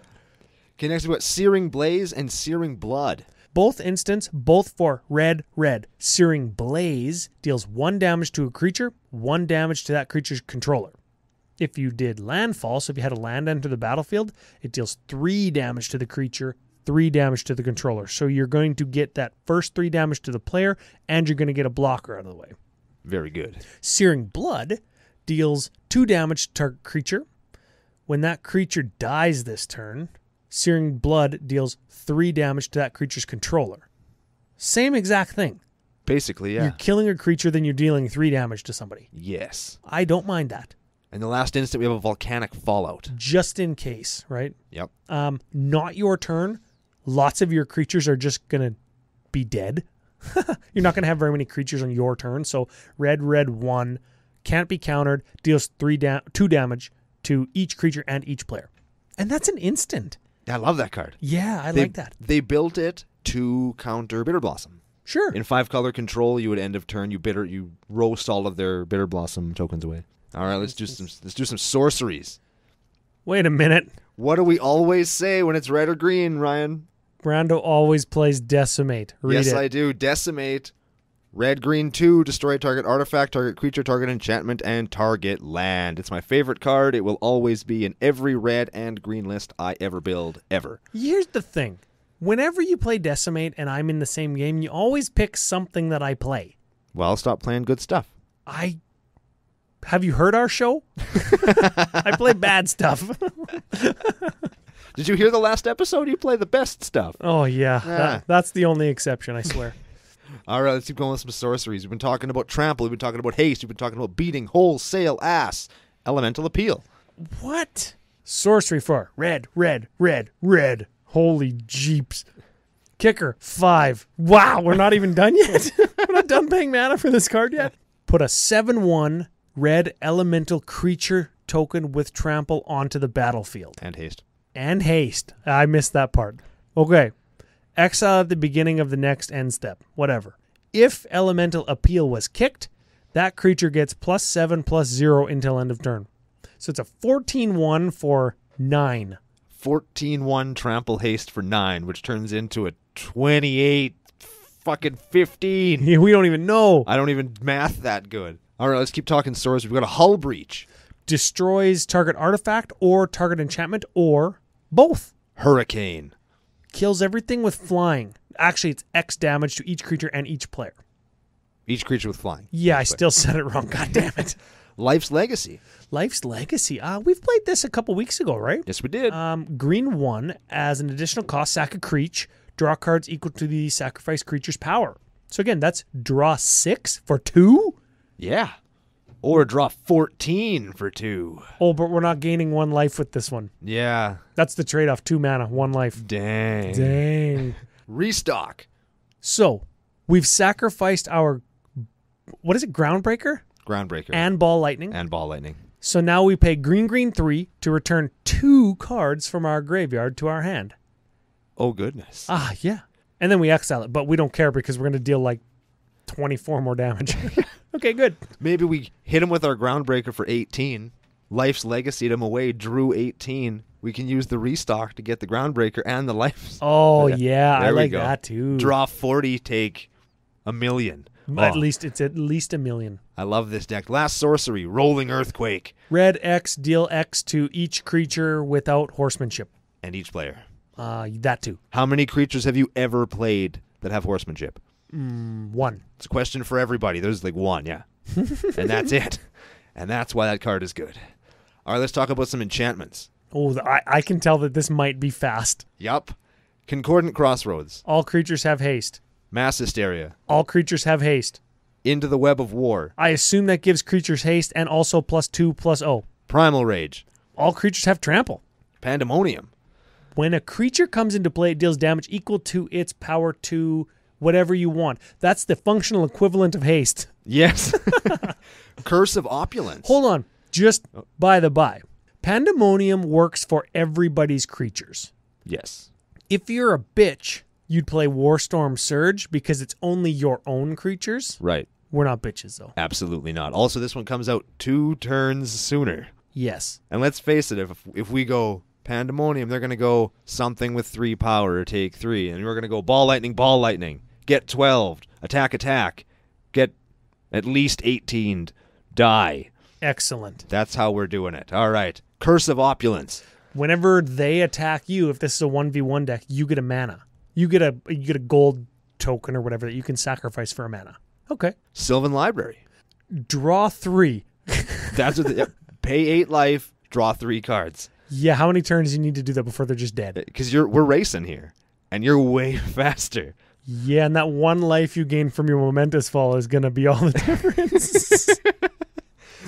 Okay, next we've got Searing Blaze and Searing Blood. Both instants, both for red. Searing Blaze deals 1 damage to a creature, 1 damage to that creature's controller. If you did landfall, so if you had a land enter the battlefield, it deals 3 damage to the creature, 3 damage to the controller. So you're going to get that first 3 damage to the player, and you're going to get a blocker out of the way. Very good. Searing Blood deals 2 damage to target creature. When that creature dies this turn, Searing Blood deals 3 damage to that creature's controller. Same exact thing. Basically, yeah. You're killing a creature, then you're dealing 3 damage to somebody. Yes. I don't mind that. In the last instant, we have a Volcanic Fallout. Just in case, right? Yep. Not your turn. Lots of your creatures are just going to be dead. You're not going to have very many creatures on your turn. So red, 1, can't be countered, deals 2 damage to each creature and each player. And that's an instant. I love that card. Yeah, I like that. They built it to counter Bitter Blossom. Sure. In 5-color control, you would end of turn, you roast all of their Bitter Blossom tokens away. All right, let's do some sorceries. Wait a minute. What do we always say when it's red or green, Ryan? Brando always plays Decimate. Read yes, it. I do. Decimate. Red, green, 2. Destroy target artifact, target creature, target enchantment, and target land. It's my favorite card. It will always be in every red and green list I ever build, ever. Here's the thing. Whenever you play Decimate and I'm in the same game, you always pick something that I play. Well, I'll stop playing good stuff. Have you heard our show? I play bad stuff. Did you hear the last episode? You play the best stuff. Oh, yeah. That's the only exception, I swear. All right, let's keep going with some sorceries. We've been talking about Trample. We've been talking about Haste. We've been talking about Beating, Wholesale Ass, Elemental Appeal. What? Sorcery for red. Holy jeeps. Kicker, 5. Wow, we're not even done yet. We're not done paying mana for this card yet. Put a 7/1 red elemental creature token with trample onto the battlefield. And haste. I missed that part. Okay. Exile at the beginning of the next end step. Whatever. If elemental appeal was kicked, that creature gets +7/+0 until end of turn. So it's a 14/1 for 9. 14/1 trample haste for 9, which turns into a 28 fucking 15. Yeah, we don't even know. I don't even math that good. All right, let's keep talking swords. We've got a Hull Breach. Destroys target artifact or target enchantment or both. Hurricane. Kills everything with flying. Actually, it's X damage to each creature and each player. Each creature with flying. Yeah, I still said it wrong. God damn it. Life's Legacy. Life's Legacy. We've played this a couple weeks ago, right? Yes, we did. Green 1, as an additional cost, sack a creature. Draw cards equal to the sacrificed creature's power. So again, that's draw 6 for 2? Yeah. Or draw 14 for 2. Oh, but we're not gaining 1 life with this one. Yeah. That's the trade-off. 2 mana, 1 life. Dang. Restock. So, we've sacrificed our, what is it, Groundbreaker? Groundbreaker. And Ball Lightning. And Ball Lightning. So now we pay green 3 to return 2 cards from our graveyard to our hand. Oh, goodness. Yeah. And then we exile it, but we don't care because we're going to deal like 24 more damage. Okay, good. Maybe we hit him with our Groundbreaker for 18. Life's Legacy'd him away, drew 18. We can use the restock to get the Groundbreaker and the life. Oh, yeah. I like go. that too. Draw 40, take $1 million. At least it's at least $1 million. I love this deck. Last sorcery, Rolling Earthquake. Red X, deal X to each creature without horsemanship. And each player. That too. How many creatures have you ever played that have horsemanship? 1. It's a question for everybody. There's like 1, yeah. And that's it. And that's why that card is good. All right, let's talk about some enchantments. Oh, I can tell that this might be fast. Yup. Concordant Crossroads. All creatures have haste. Mass Hysteria. All creatures have haste. Into the Web of War. I assume that gives creatures haste and also +2/+0. Primal Rage. All creatures have trample. Pandemonium. When a creature comes into play, it deals damage equal to its power to whatever you want. That's the functional equivalent of haste. Yes. Curse of Opulence. Hold on. Just by the by. Pandemonium works for everybody's creatures. Yes. If you're a bitch, you'd play Warstorm Surge because it's only your own creatures. Right. We're not bitches, though. Absolutely not. Also, this one comes out 2 turns sooner. Yes. And let's face it, if we go Pandemonium, they're going to go something with 3 power, take 3. And we're going to go Ball Lightning, get 12, attack, get at least 18, die. Excellent. That's how we're doing it. All right. Curse of Opulence. Whenever they attack you, if this is a 1v1 deck, you get a mana. You get a gold token or whatever that you can sacrifice for a mana. Okay. Sylvan Library. Draw 3. That's what pay 8 life, draw 3 cards. Yeah, how many turns do you need to do that before they're just dead? Because we're racing here, and you're way faster. Yeah, and that 1 life you gain from your Momentous Fall is going to be all the difference.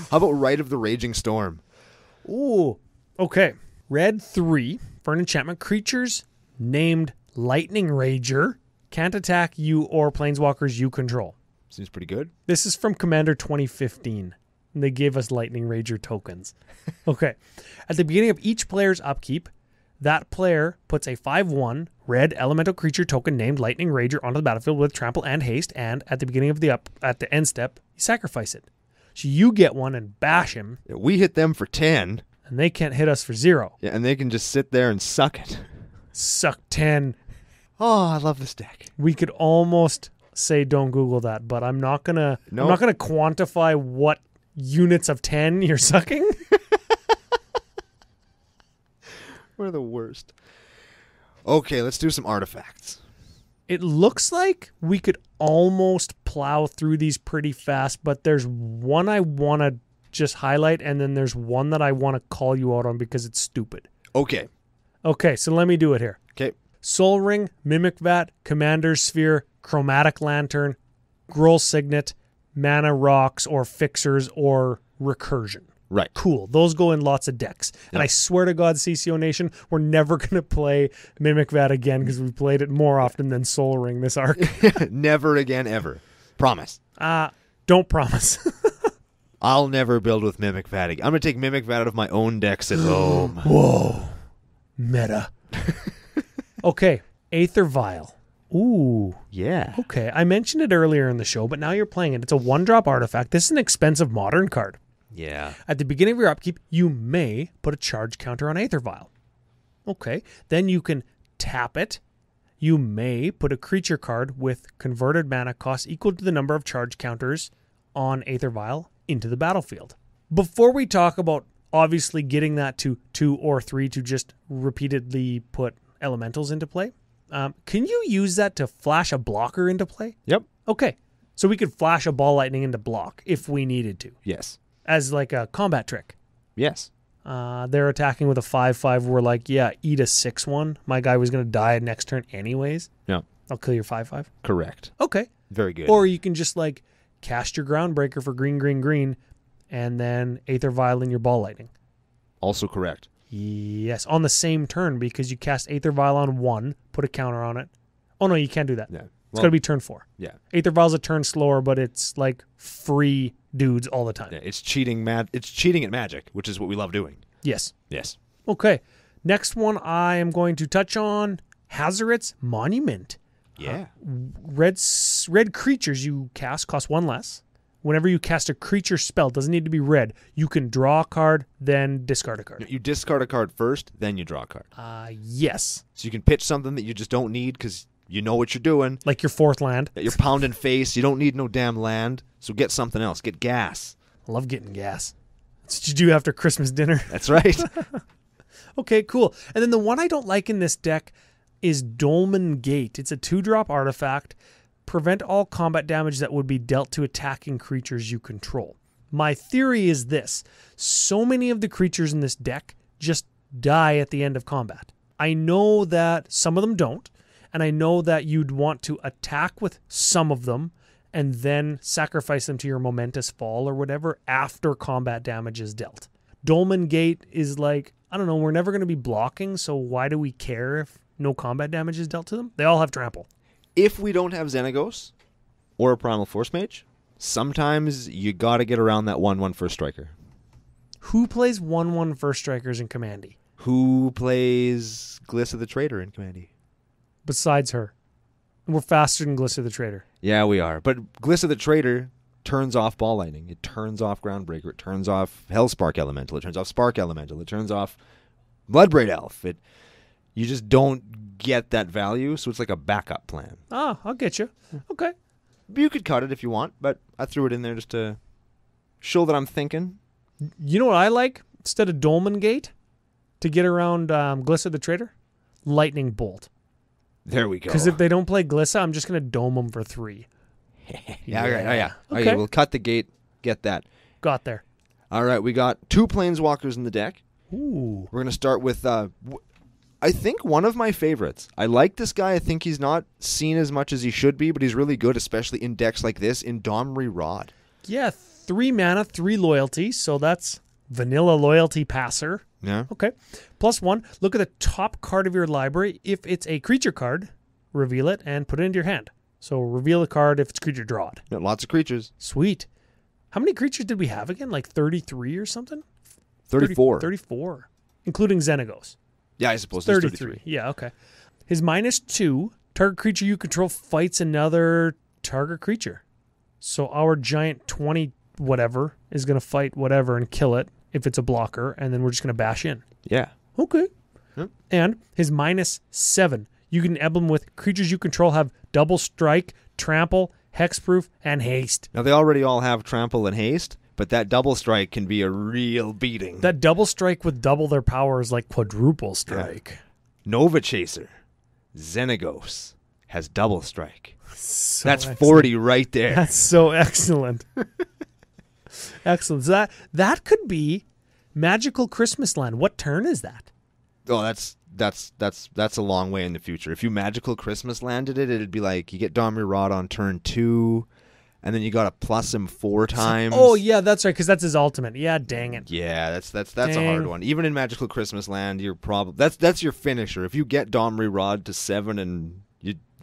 How about Rite of the Raging Storm? Ooh, okay. Red 3 for an enchantment. Creatures named Lightning Rager can't attack you or planeswalkers you control. Seems pretty good. This is from Commander 2015. And they gave us Lightning Rager tokens. Okay. At the beginning of each player's upkeep, that player puts a 5/1 red elemental creature token named Lightning Rager onto the battlefield with trample and haste, and at the beginning of at the end step, you sacrifice it. So you get one and bash him. Yeah, we hit them for 10. And they can't hit us for 0. Yeah, and they can just sit there and suck it. Suck 10. Oh, I love this deck. We could almost say don't Google that, but I'm not gonna quantify what units of 10 you're sucking. We're the worst. Okay, let's do some artifacts. It looks like we could almost plow through these pretty fast, but there's one I want to just highlight, and then there's one that I want to call you out on because it's stupid. Okay. Okay, so let me do it here. Okay. Soul Ring, Mimic Vat, Commander's Sphere, Chromatic Lantern, Gruul Signet, Mana Rocks, or Fixers, or Recursion. Right. Cool. Those go in lots of decks. Yep. And I swear to God, CCONation, we're never going to play Mimic Vat again because we played it more often than Soul Ring this arc. Never again, ever. Promise. Don't promise. I'll never build with Mimic Vat again. I'm going to take Mimic Vat out of my own decks at home. Whoa. Meta. Okay. Aether Vial. Ooh. Yeah. Okay. I mentioned it earlier in the show, but now you're playing it. It's a 1-drop artifact. This is an expensive modern card. Yeah. At the beginning of your upkeep, you may put a charge counter on Aether Vial. Okay. Then you can tap it. You may put a creature card with converted mana cost equal to the number of charge counters on Aether Vial into the battlefield. Before we talk about obviously getting that to 2 or 3 to just repeatedly put elementals into play, can you use that to flash a blocker into play? Yep. Okay. So we could flash a Ball Lightning into block if we needed to. Yes. As like a combat trick. Yes. They're attacking with a 5/5. We're like, yeah, eat a 6/1. My guy was going to die next turn anyways. No. I'll kill your 5/5. Correct. Okay. Very good. Or you can just like cast your Groundbreaker for green, and then Aether Vial in your Ball Lightning. Also correct. Yes, on the same turn because you cast Aether Vial on 1, put a counter on it. Oh no, you can't do that. Yeah. It's got to be turn 4. Yeah. Aether Vial's a turn slower, but it's like free dudes all the time. Yeah, it's cheating It's cheating at Magic, which is what we love doing. Yes. Yes. Okay. Next one I am going to touch on Hazoret's Monument. Yeah. Red creatures you cast cost 1 less. Whenever you cast a creature spell, it doesn't need to be red. You can draw a card, then discard a card. You discard a card first, then you draw a card. Yes. So you can pitch something that you just don't need because you know what you're doing. Like your 4th land. That you're pounding face. You don't need no damn land. So get something else. Get gas. I love getting gas. That's what you do after Christmas dinner. That's right. Okay, cool. And then the one I don't like in this deck is Dolman Gate. It's a 2-drop artifact. Prevent all combat damage that would be dealt to attacking creatures you control. My theory is this. So many of the creatures in this deck just die at the end of combat. I know that some of them don't, and I know that you'd want to attack with some of them and then sacrifice them to your Momentous Fall or whatever after combat damage is dealt. Dolman Gate is like, I don't know, we're never going to be blocking, so why do we care if no combat damage is dealt to them? They all have trample. If we don't have Xenagos or a Primal Force Mage, sometimes you got to get around that 1/1 First Striker. Who plays 1/1 First Strikers in Commandy? Who plays Glissa the Trader in Commandy? Besides her. We're faster than Glissa the Trader. Yeah, we are. But Glissa the Trader turns off Ball Lightning. It turns off Groundbreaker. It turns off Hellspark Elemental. It turns off Spark Elemental. It turns off Bloodbraid Elf. You just don't get that value, so it's like a backup plan. Ah, I'll get you. Okay. You could cut it if you want, but I threw it in there just to show that I'm thinking. You know what I like? Instead of Dolman Gate, to get around Glissa the Trader? Lightning Bolt. There we go. Because if they don't play Glissa, I'm just going to dome them for 3. Yeah. Okay. Okay. We'll cut the gate. Get that. Got there. All right. We got 2 Planeswalkers in the deck. Ooh. We're going to start with, I think, one of my favorites. I like this guy. I think he's not seen as much as he should be, but he's really good, especially in decks like this, in Domri Rod. Yeah, 3 mana, 3 loyalty. So that's vanilla loyalty passer. Yeah. Okay. +1. Look at the top card of your library. If it's a creature card, reveal it and put it into your hand. So reveal a card if it's creature, draw it. Yeah, lots of creatures. Sweet. How many creatures did we have again? Like 33 or something? 34. 34. Including Xenagos. Yeah, I suppose 33. Yeah, okay. His -2, target creature you control fights another target creature. So our giant 20 whatever is going to fight whatever and kill it if it's a blocker, and then we're just going to bash in. Yeah. Okay. Yep. And his -7, you can emblem with creatures you control have double strike, trample, hexproof, and haste. Now, they already all have trample and haste, but that double strike can be a real beating. That double strike with double their power is like quadruple strike. Nova Chaser, Xenagos, has double strike. So That's excellent. 40 right there. That's so excellent. Excellent. So that could be Magical Christmas Land. What turn is that? Oh, that's a long way in the future. If you Magical Christmas landed it, it'd be like you get Domri Rod on turn 2, and then you got to plus him 4 times. Oh yeah, that's right, because that's his ultimate. Yeah, dang it. Yeah, that's a hard one. Even in Magical Christmas Land, you're probably that's your finisher. If you get Domri Rod to 7, and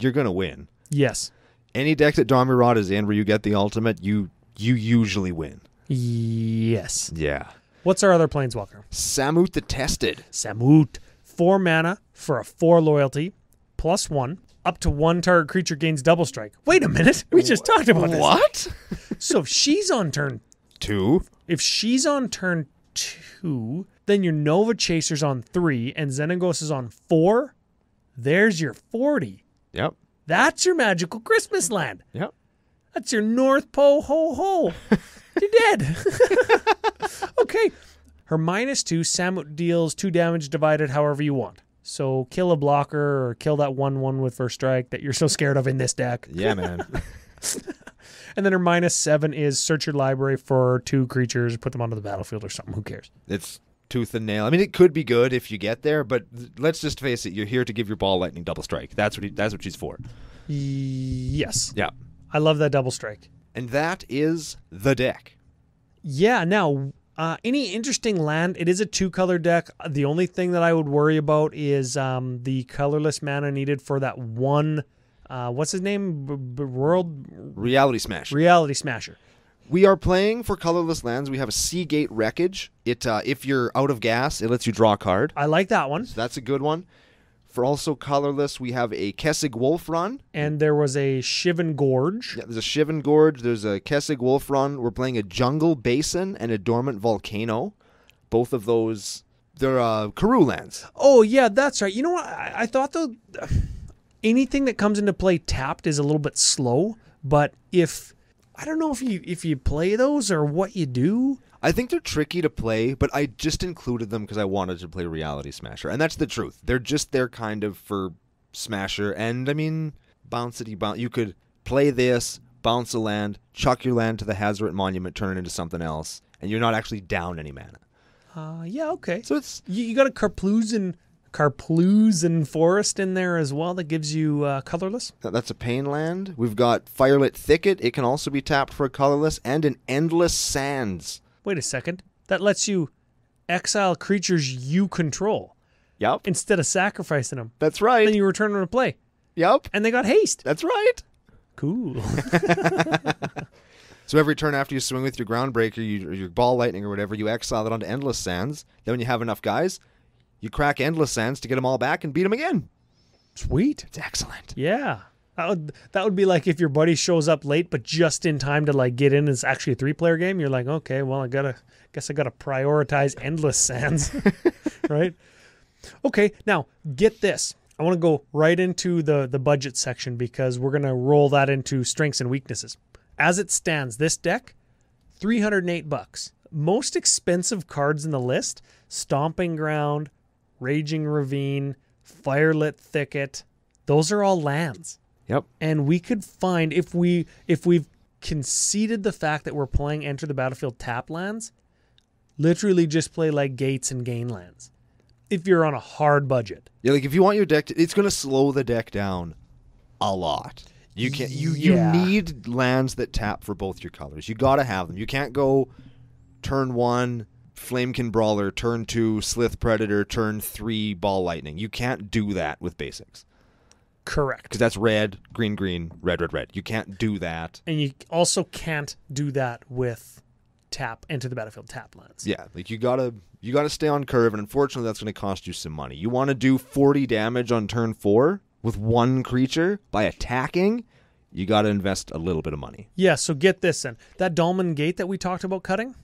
you're gonna win. Yes. Any deck that Domri Rod is in where you get the ultimate, you usually win. Yes. Yeah. What's our other planeswalker? Samut the Tested. Samut. 4 mana for a 4 loyalty, +1. Up to 1 target creature gains double strike. Wait a minute. We just talked about this. What? So if she's on turn 2. If she's on turn 2, then your Nova Chaser's on 3 and Xenagos is on 4. There's your 40. Yep. That's your Magical Christmas Land. Yep. That's your North Pole ho. You're dead. Okay. Her -2, Samut deals 2 damage divided however you want. So kill a blocker or kill that 1/1 with first strike that you're so scared of in this deck. Yeah, man. And then her -7 is search your library for 2 creatures, put them onto the battlefield or something. Who cares? It's tooth and nail. I mean, it could be good if you get there, but let's just face it. You're here to give your ball lightning double strike. That's what she's for. Yes. Yeah. I love that double strike. And that is the deck. Yeah, now, any interesting land, it is a 2-color deck. The only thing that I would worry about is the colorless mana needed for that one, what's his name? Reality Smasher. Reality Smasher. We are playing for colorless lands. We have a Seagate Wreckage. It if you're out of gas, it lets you draw a card. I like that one. So that's a good one. For also colorless, we have a Kessig Wolf Run. And there was a Shivan Gorge. Yeah, there's a Shivan Gorge. There's a Kessig Wolf Run. We're playing a Jungle Basin and a Dormant Volcano. Both of those, they're Karoo lands. Oh, yeah, that's right. You know what? I thought, though, anything that comes into play tapped is a little bit slow. But I don't know if you play those or what you do. I think they're tricky to play, but I just included them because I wanted to play Reality Smasher. And that's the truth. They're just there kind of for Smasher. And, I mean, bounce. You could play this, bounce a land, chuck your land to the Hazoret Monument, turn it into something else, and you're not actually down any mana. Yeah, okay. So it's... You got a Karplusan Forest in there as well that gives you colorless. That's a Pain land. We've got Firelit Thicket. It can also be tapped for a colorless. And an Endless Sands. Wait a second. That lets you exile creatures you control. Yep. Instead of sacrificing them. That's right. Then you return them to play. Yep. And they got haste. That's right. Cool. So every turn after you swing with your Groundbreaker, your Ball Lightning or whatever, you exile it onto Endless Sands. Then when you have enough guys, you crack Endless Sands to get them all back and beat them again. Sweet. It's excellent. Yeah. That would be like if your buddy shows up late, but just in time to like get in. It's actually a 3-player game. You're like, okay, well, I gotta prioritize Endless Sands, right? Okay, now get this. I want to go right into the budget section because we're gonna roll that into strengths and weaknesses. As it stands, this deck, $308. most expensive cards in the list, Stomping Ground, Raging Ravine, Firelit Thicket, those are all lands. Yep. And we could find, if we've conceded the fact that we're playing Enter the Battlefield tap lands, literally just play like Gates and Gain lands. If you're on a hard budget. Yeah, like if you want your deck it's going to slow the deck down a lot. You can't you need lands that tap for both your colors. You got to have them. You can't go turn 1 Flamekin Brawler, turn 2 Slith Predator, turn 3 Ball Lightning. You can't do that with basics. Correct. Because that's red, green, green, red, red, red. You can't do that. And you also can't do that with Enter the Battlefield tap lands. Yeah, like you gotta stay on curve, and unfortunately that's going to cost you some money. You want to do 40 damage on turn 4 with one creature by attacking, you got to invest a little bit of money. Yeah, so get this then. That Dolman Gate that we talked about cutting,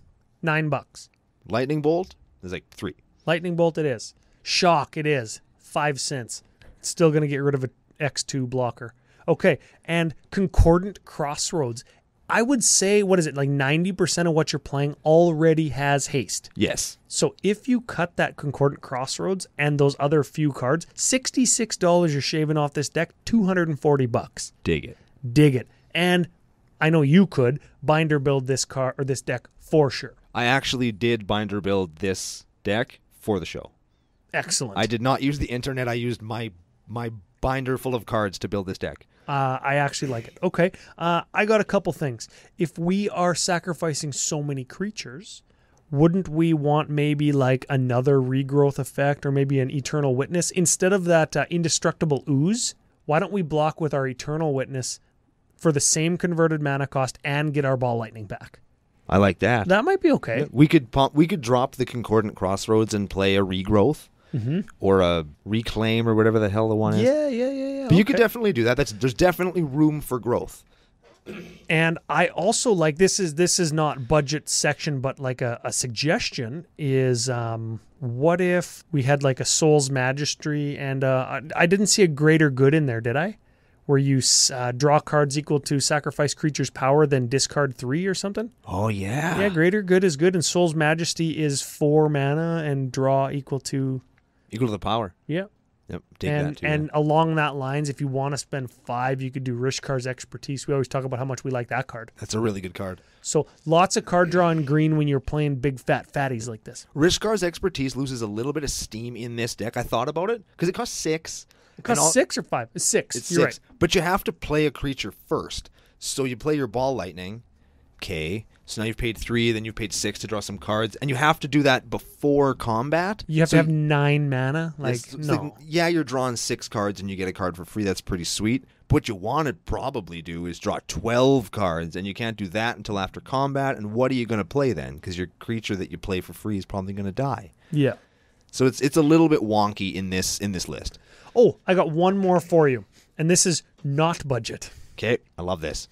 $9. Lightning Bolt is like 3. Lightning Bolt it is. Shock it is. 5 cents. It's still going to get rid of a X2 blocker. Okay, and Concordant Crossroads. I would say, what is it, like 90% of what you're playing already has haste. Yes. So if you cut that Concordant Crossroads and those other few cards, $66 you're shaving off this deck, $240. Dig it. Dig it. And I know you could binder build this card or this deck for sure. I actually did binder build this deck for the show. Excellent. I did not use the internet. I used my binder full of cards to build this deck. I actually like it. Okay. I got a couple things. If we are sacrificing so many creatures, wouldn't we want maybe like another regrowth effect or maybe an Eternal Witness? Instead of that Indestructible Ooze, why don't we block with our Eternal Witness for the same converted mana cost and get our Ball Lightning back? I like that. That might be okay. Yeah, we could drop the Concordant Crossroads and play a regrowth. Mm-hmm. Or a reclaim or whatever the hell the one is. Yeah. But you could definitely do that. There's definitely room for growth. And I also like this is not budget section, but like a suggestion is what if we had like a Soul's Magistry and I didn't see a Greater Good in there, did I? Where you draw cards equal to sacrifice creature's power, then discard 3 or something? Oh, yeah. Yeah, Greater Good is good, and Soul's Majesty is 4 mana and draw equal to the power. Yeah. Yep. Dig that too. And along that lines, if you want to spend 5, you could do Rishkar's Expertise. We always talk about how much we like that card. That's a really good card. So lots of card draw in green when you're playing big fat fatties like this. Rishkar's Expertise loses a little bit of steam in this deck. I thought about it because it costs 6. It costs 6 or 5? It's 6. It's You're 6. right. But you have to play a creature first. So you play your Ball Lightning. Okay. So now you've paid 3, then you've paid 6 to draw some cards. And you have to do that before combat. You have to have 9 mana? You're drawing 6 cards and you get a card for free. That's pretty sweet. But what you want to probably do is draw 12 cards. And you can't do that until after combat. And what are you going to play then? Because your creature that you play for free is probably going to die. Yeah. So it's a little bit wonky in this list. Oh, I got one more for you. And this is not budget. Okay, I love this.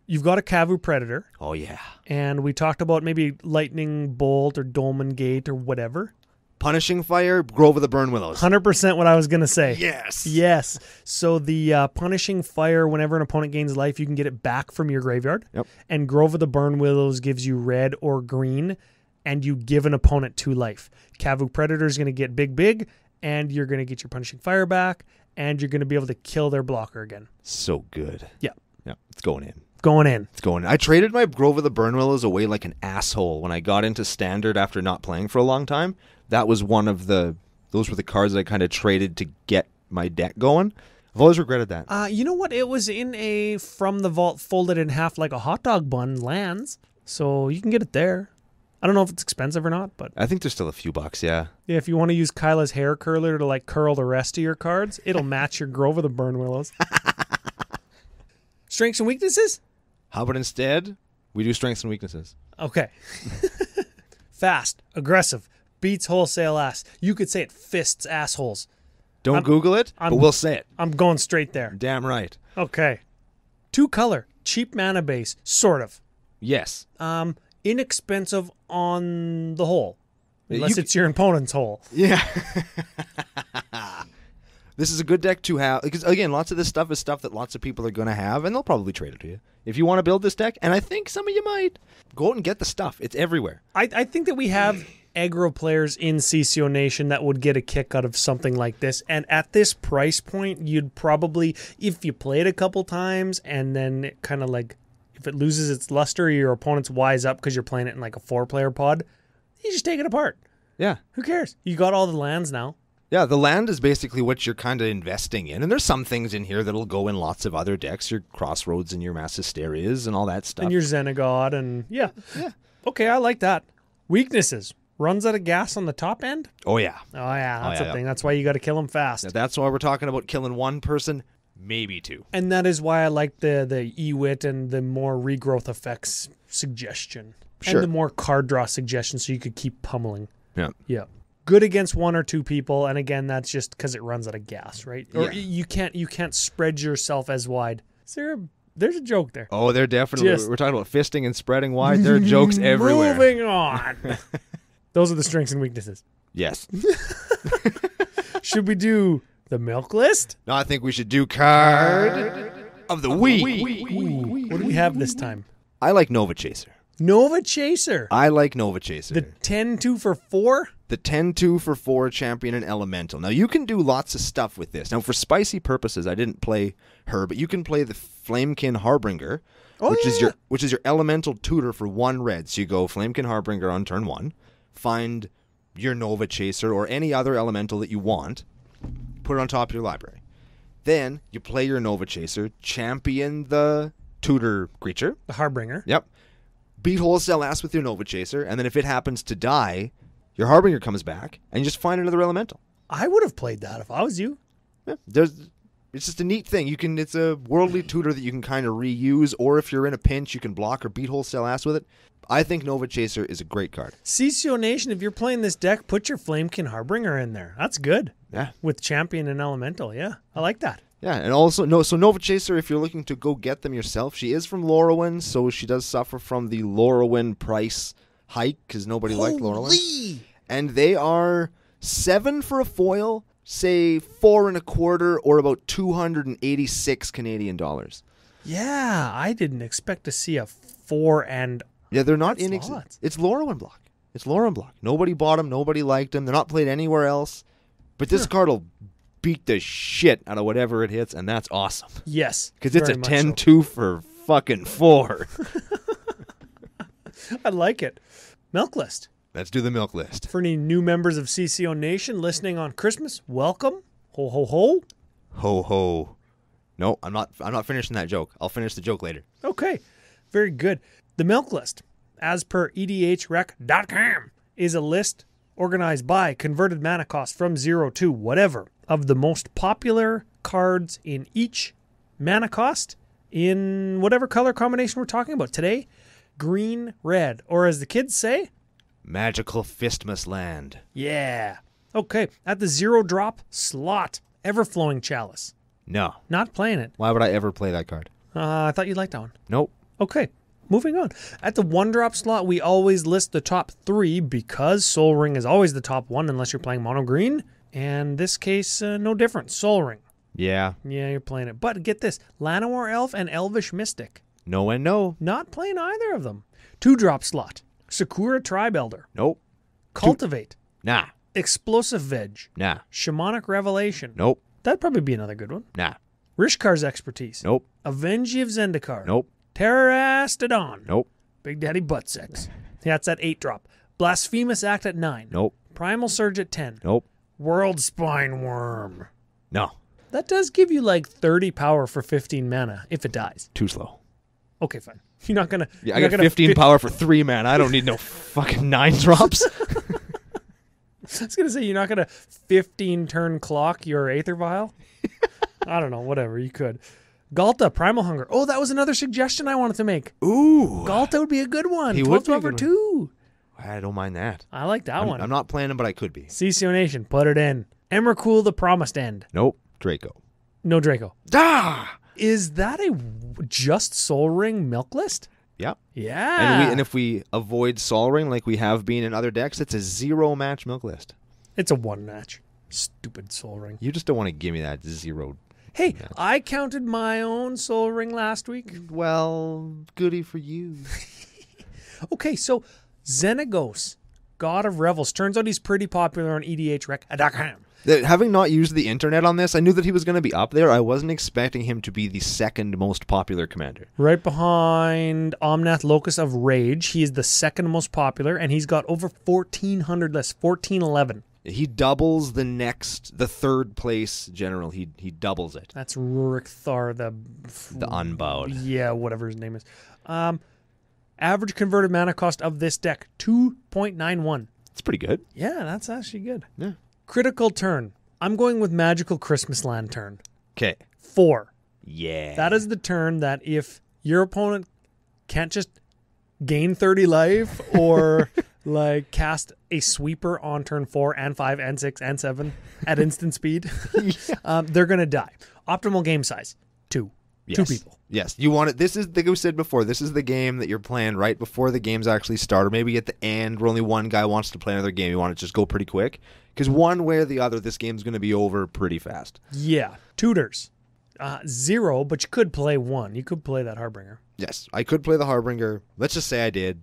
You've got a Cabbie Predator. Oh, yeah. And we talked about maybe Lightning Bolt or Dolman Gate or whatever. Punishing Fire, Grove of the Burn Willows. 100% what I was going to say. Yes. Yes. So the Punishing Fire, whenever an opponent gains life, you can get it back from your graveyard. Yep. And Grove of the Burn Willows gives you red or green, and you give an opponent 2 life. Cabbie Predator is going to get big, and you're going to get your Punishing Fire back, and you're going to be able to kill their blocker again. So good. Yeah. Yeah, it's going in. It's going in. I traded my Grove of the Burn Willows away like an asshole when I got into Standard after not playing for a long time. That was those were the cards that I kind of traded to get my deck going. I've always regretted that. You know what? It was in a From the Vault folded in half like a hot dog bun lands, so you can get it there. I don't know if it's expensive or not, but I think there's still a few bucks, yeah. Yeah, if you want to use Kyla's hair curler to like curl the rest of your cards, it'll match your Grove of the Burn Willows. Strengths and weaknesses? How about instead, we do strengths and weaknesses? Okay. Fast, aggressive, beats wholesale ass. You could say it fists assholes. Don't Google it, but we'll say it. I'm going straight there. Damn right. Okay. 2 color, cheap mana base, sort of. Yes. Inexpensive on the whole. Unless it's your opponent's hole. Yeah. This is a good deck to have, because again, lots of this stuff is stuff that lots of people are going to have, and they'll probably trade it to you. If you want to build this deck, and I think some of you might, go out and get the stuff. It's everywhere. I think that we have aggro players in CCONation that would get a kick out of something like this. And at this price point, you'd probably, if you play it a couple times and then it kind of like, if it loses its luster, your opponent's wise up because you're playing it in like a 4-player pod, you just take it apart. Yeah. Who cares? You got all the lands now. Yeah, the land is basically what you're kind of investing in. And there's some things in here that'll go in lots of other decks, your Crossroads and your Mass Hysterias and all that stuff. And your Xenagod and yeah. Okay, I like that. Weaknesses. Runs out of gas on the top end? Oh, yeah. Oh, yeah, that's a thing. That's why you got to kill him fast. Now, that's why we're talking about killing one person, maybe two. And that is why I like the EWIT and the more regrowth effects suggestion. Sure. And the more card draw suggestion so you could keep pummeling. Yeah. Yeah. Good against 1 or 2 people, and again, that's just because it runs out of gas, right? Or you can't spread yourself as wide. There's a joke there. Oh, they're definitely. We're talking about fisting and spreading wide. There are jokes everywhere. Moving on. Those are the strengths and weaknesses. Yes. Should we do the milk list? No, I think we should do card of the week. Ooh, what do we have this time? I like Nova Chaser. Nova Chaser. I like Nova Chaser. The 10-2 for 4? The 10-2 for 4 champion and elemental. Now, you can do lots of stuff with this. Now, for spicy purposes, I didn't play her, but you can play the Flamekin Harbinger, which is your elemental tutor for 1 red. So you go Flamekin Harbinger on turn 1, find your Nova Chaser or any other elemental that you want, put it on top of your library. Then you play your Nova Chaser, champion the tutor creature. The Harbinger. Yep. Beat wholesale ass with your Nova Chaser, and then if it happens to die, your Harbinger comes back, and you just find another elemental. I would have played that if I was you. Yeah, it's just a neat thing. It's a worldly tutor that you can kind of reuse, or if you're in a pinch, you can block or beat wholesale ass with it. I think Nova Chaser is a great card. CCONation, if you're playing this deck, put your Flamekin Harbinger in there. That's good. Yeah. With champion and elemental, yeah. I like that. Yeah, and also, Nova Chaser, if you're looking to go get them yourself, she is from Lorwyn, so she does suffer from the Lorwyn price hike, because nobody liked Lorwyn. And they are 7 for a foil, say 4 1/4, or about 286 Canadian dollars. Yeah, I didn't expect to see a 4 and... Yeah, they're not inexpensive. It's Lorwyn block. It's Lorwyn block. Nobody bought them. Nobody liked them. They're not played anywhere else. But this card will beat the shit out of whatever it hits, and that's awesome. Yes. Because it's a 10-2 for fucking 4. I like it. Milk list. Let's do the milk list. For any new members of CCONation listening on Christmas, welcome. Ho, ho, ho. Ho, ho. No, I'm not finishing that joke. I'll finish the joke later. Okay. Very good. The milk list, as per edhrec.com, is a list organized by converted mana cost from 0 to whatever of the most popular cards in each mana cost in whatever color combination we're talking about today. Green, red, or as the kids say, Magical FISTmass land. Yeah. Okay. At the 0-drop slot, Everflowing Chalice. No. Not playing it. Why would I ever play that card? I thought you'd like that one. Nope. Okay. Moving on. At the 1-drop slot, we always list the top 3 because Sol Ring is always the top 1 unless you're playing mono green. And this case, no different. Sol Ring. Yeah. Yeah, you're playing it. But get this. Llanowar Elf and Elvish Mystic. No and no. Not playing either of them. 2-drop slot. Sakura Tribe Elder. Nope. Cultivate. Nah. Explosive Veg. Nah. Shamanic Revelation. Nope. That'd probably be another good one. Nah. Rishkar's Expertise. Nope. Avengi of Zendikar. Nope. Terrastodon. Nope. Big Daddy Buttsex. That's at 8-drop. Blasphemous Act at 9. Nope. Primal Surge at 10. Nope. World Spine Worm. No. That does give you like 30 power for 15 mana if it dies. Too slow. Okay, fine. You're not gonna. Yeah, I got 15 power for 3 mana. I don't need no fucking 9 drops. I was gonna say you're not gonna 15 turn clock your Aether Vial. I don't know. Whatever you could. Galta Primal Hunger. Oh, that was another suggestion I wanted to make. Ooh. Galta would be a good one. He would be a 12 good over 2. I don't mind that. I like that one. I'm not playing him, but I could be. CCONation, put it in. Emrakul the Promised End. Nope. Draco. No Draco. Ah! Is that a just Sol Ring milk list? Yeah. Yeah. And if we avoid Sol Ring like we have been in other decks, it's a 0-match milk list. It's a 1 match. Stupid soul ring. You just don't want to give me that 0. Hey, I counted my own soul ring last week. Well, goody for you. Okay, so Xenagos, God of Revels. Turns out he's pretty popular on EDHREC.com. Having not used the internet on this, I knew that he was going to be up there. I wasn't expecting him to be the second most popular commander. Right behind Omnath Locus of Rage. He is the second most popular, and he's got over 1,400 lists, 1,411. He doubles the third place general. He doubles it. That's Rurik Thar, the Unbowed. Yeah, whatever his name is. Average converted mana cost of this deck, 2.91. It's pretty good. Yeah, that's actually good. Yeah. Critical turn. I'm going with Magical Christmas Lantern. Okay. 4. Yeah. That is the turn that if your opponent can't just gain 30 life or like cast a sweeper on turn 4 and 5 and 6 and 7 at instant speed, they're going to die. Optimal game size, 2. Yes. 2 people. Yes. You want it. This is, like we said before, this is the game that you're playing right before the games actually start, or maybe at the end where only one guy wants to play another game. You want it to just go pretty quick. Because one way or the other, this game's going to be over pretty fast. Yeah. Tutors. 0, but you could play 1. You could play that Harbinger. Yes. I could play the Harbinger. Let's just say I did.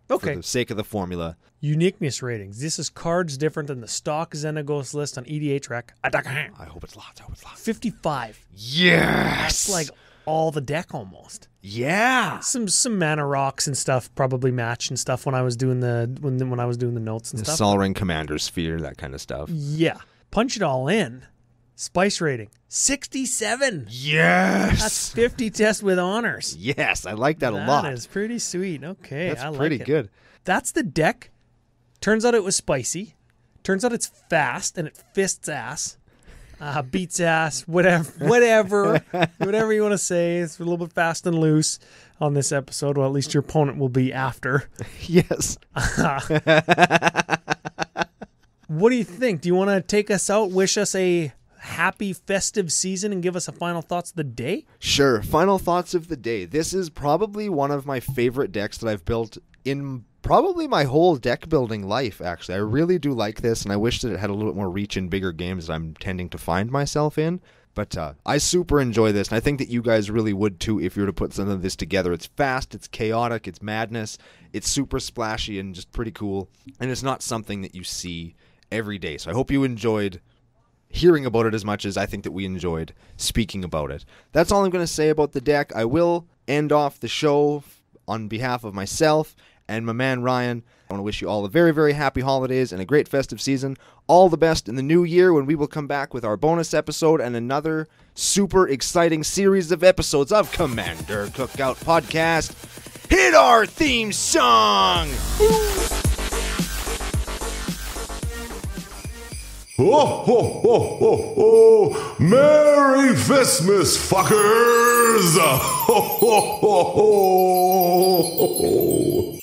Okay. For the sake of the formula. Uniqueness ratings. This is cards different than the stock Xenagos list on EDHREC. I hope it's lots. 55. Yes. That's like all the deck almost. Yeah. Some mana rocks and stuff probably match and stuff when I was doing the when I was doing the notes and The stuff. Sol Ring Commander Sphere, that kind of stuff. Yeah. Punch it all in. Spice rating 67. Yes. That's 50 test with honors. Yes, I like that a lot. That is pretty sweet. Okay, That's I like pretty it. good. That's the deck. Turns out it was spicy. Turns out it's fast and it fists ass. Beats ass, whatever you want to say. It's a little bit fast and loose on this episode. Well, at least your opponent will be after. Yes. What do you think? Do you want to take us out, wish us a happy festive season, and give us a final thoughts of the day? Sure. Final thoughts of the day. This is probably one of my favorite decks that I've built in probably my whole deck building life, actually. I really do like this, and I wish that it had a little bit more reach in bigger games that I'm tending to find myself in. But I super enjoy this, and I think that you guys really would too if you were to put some of this together. It's fast, it's chaotic, it's madness, it's super splashy and just pretty cool, and it's not something that you see every day. So I hope you enjoyed hearing about it as much as I think that we enjoyed speaking about it. That's all I'm going to say about the deck. I will end off the show on behalf of myself and my man Ryan. I want to wish you all a very, very happy holidays and a great festive season. All the best in the new year when we will come back with our bonus episode and another super exciting series of episodes of Commander Cookout Podcast. Hit our theme song! Ho, ho, ho, ho, ho! Merry Christmas, fuckers! Ho, ho, ho, ho, ho!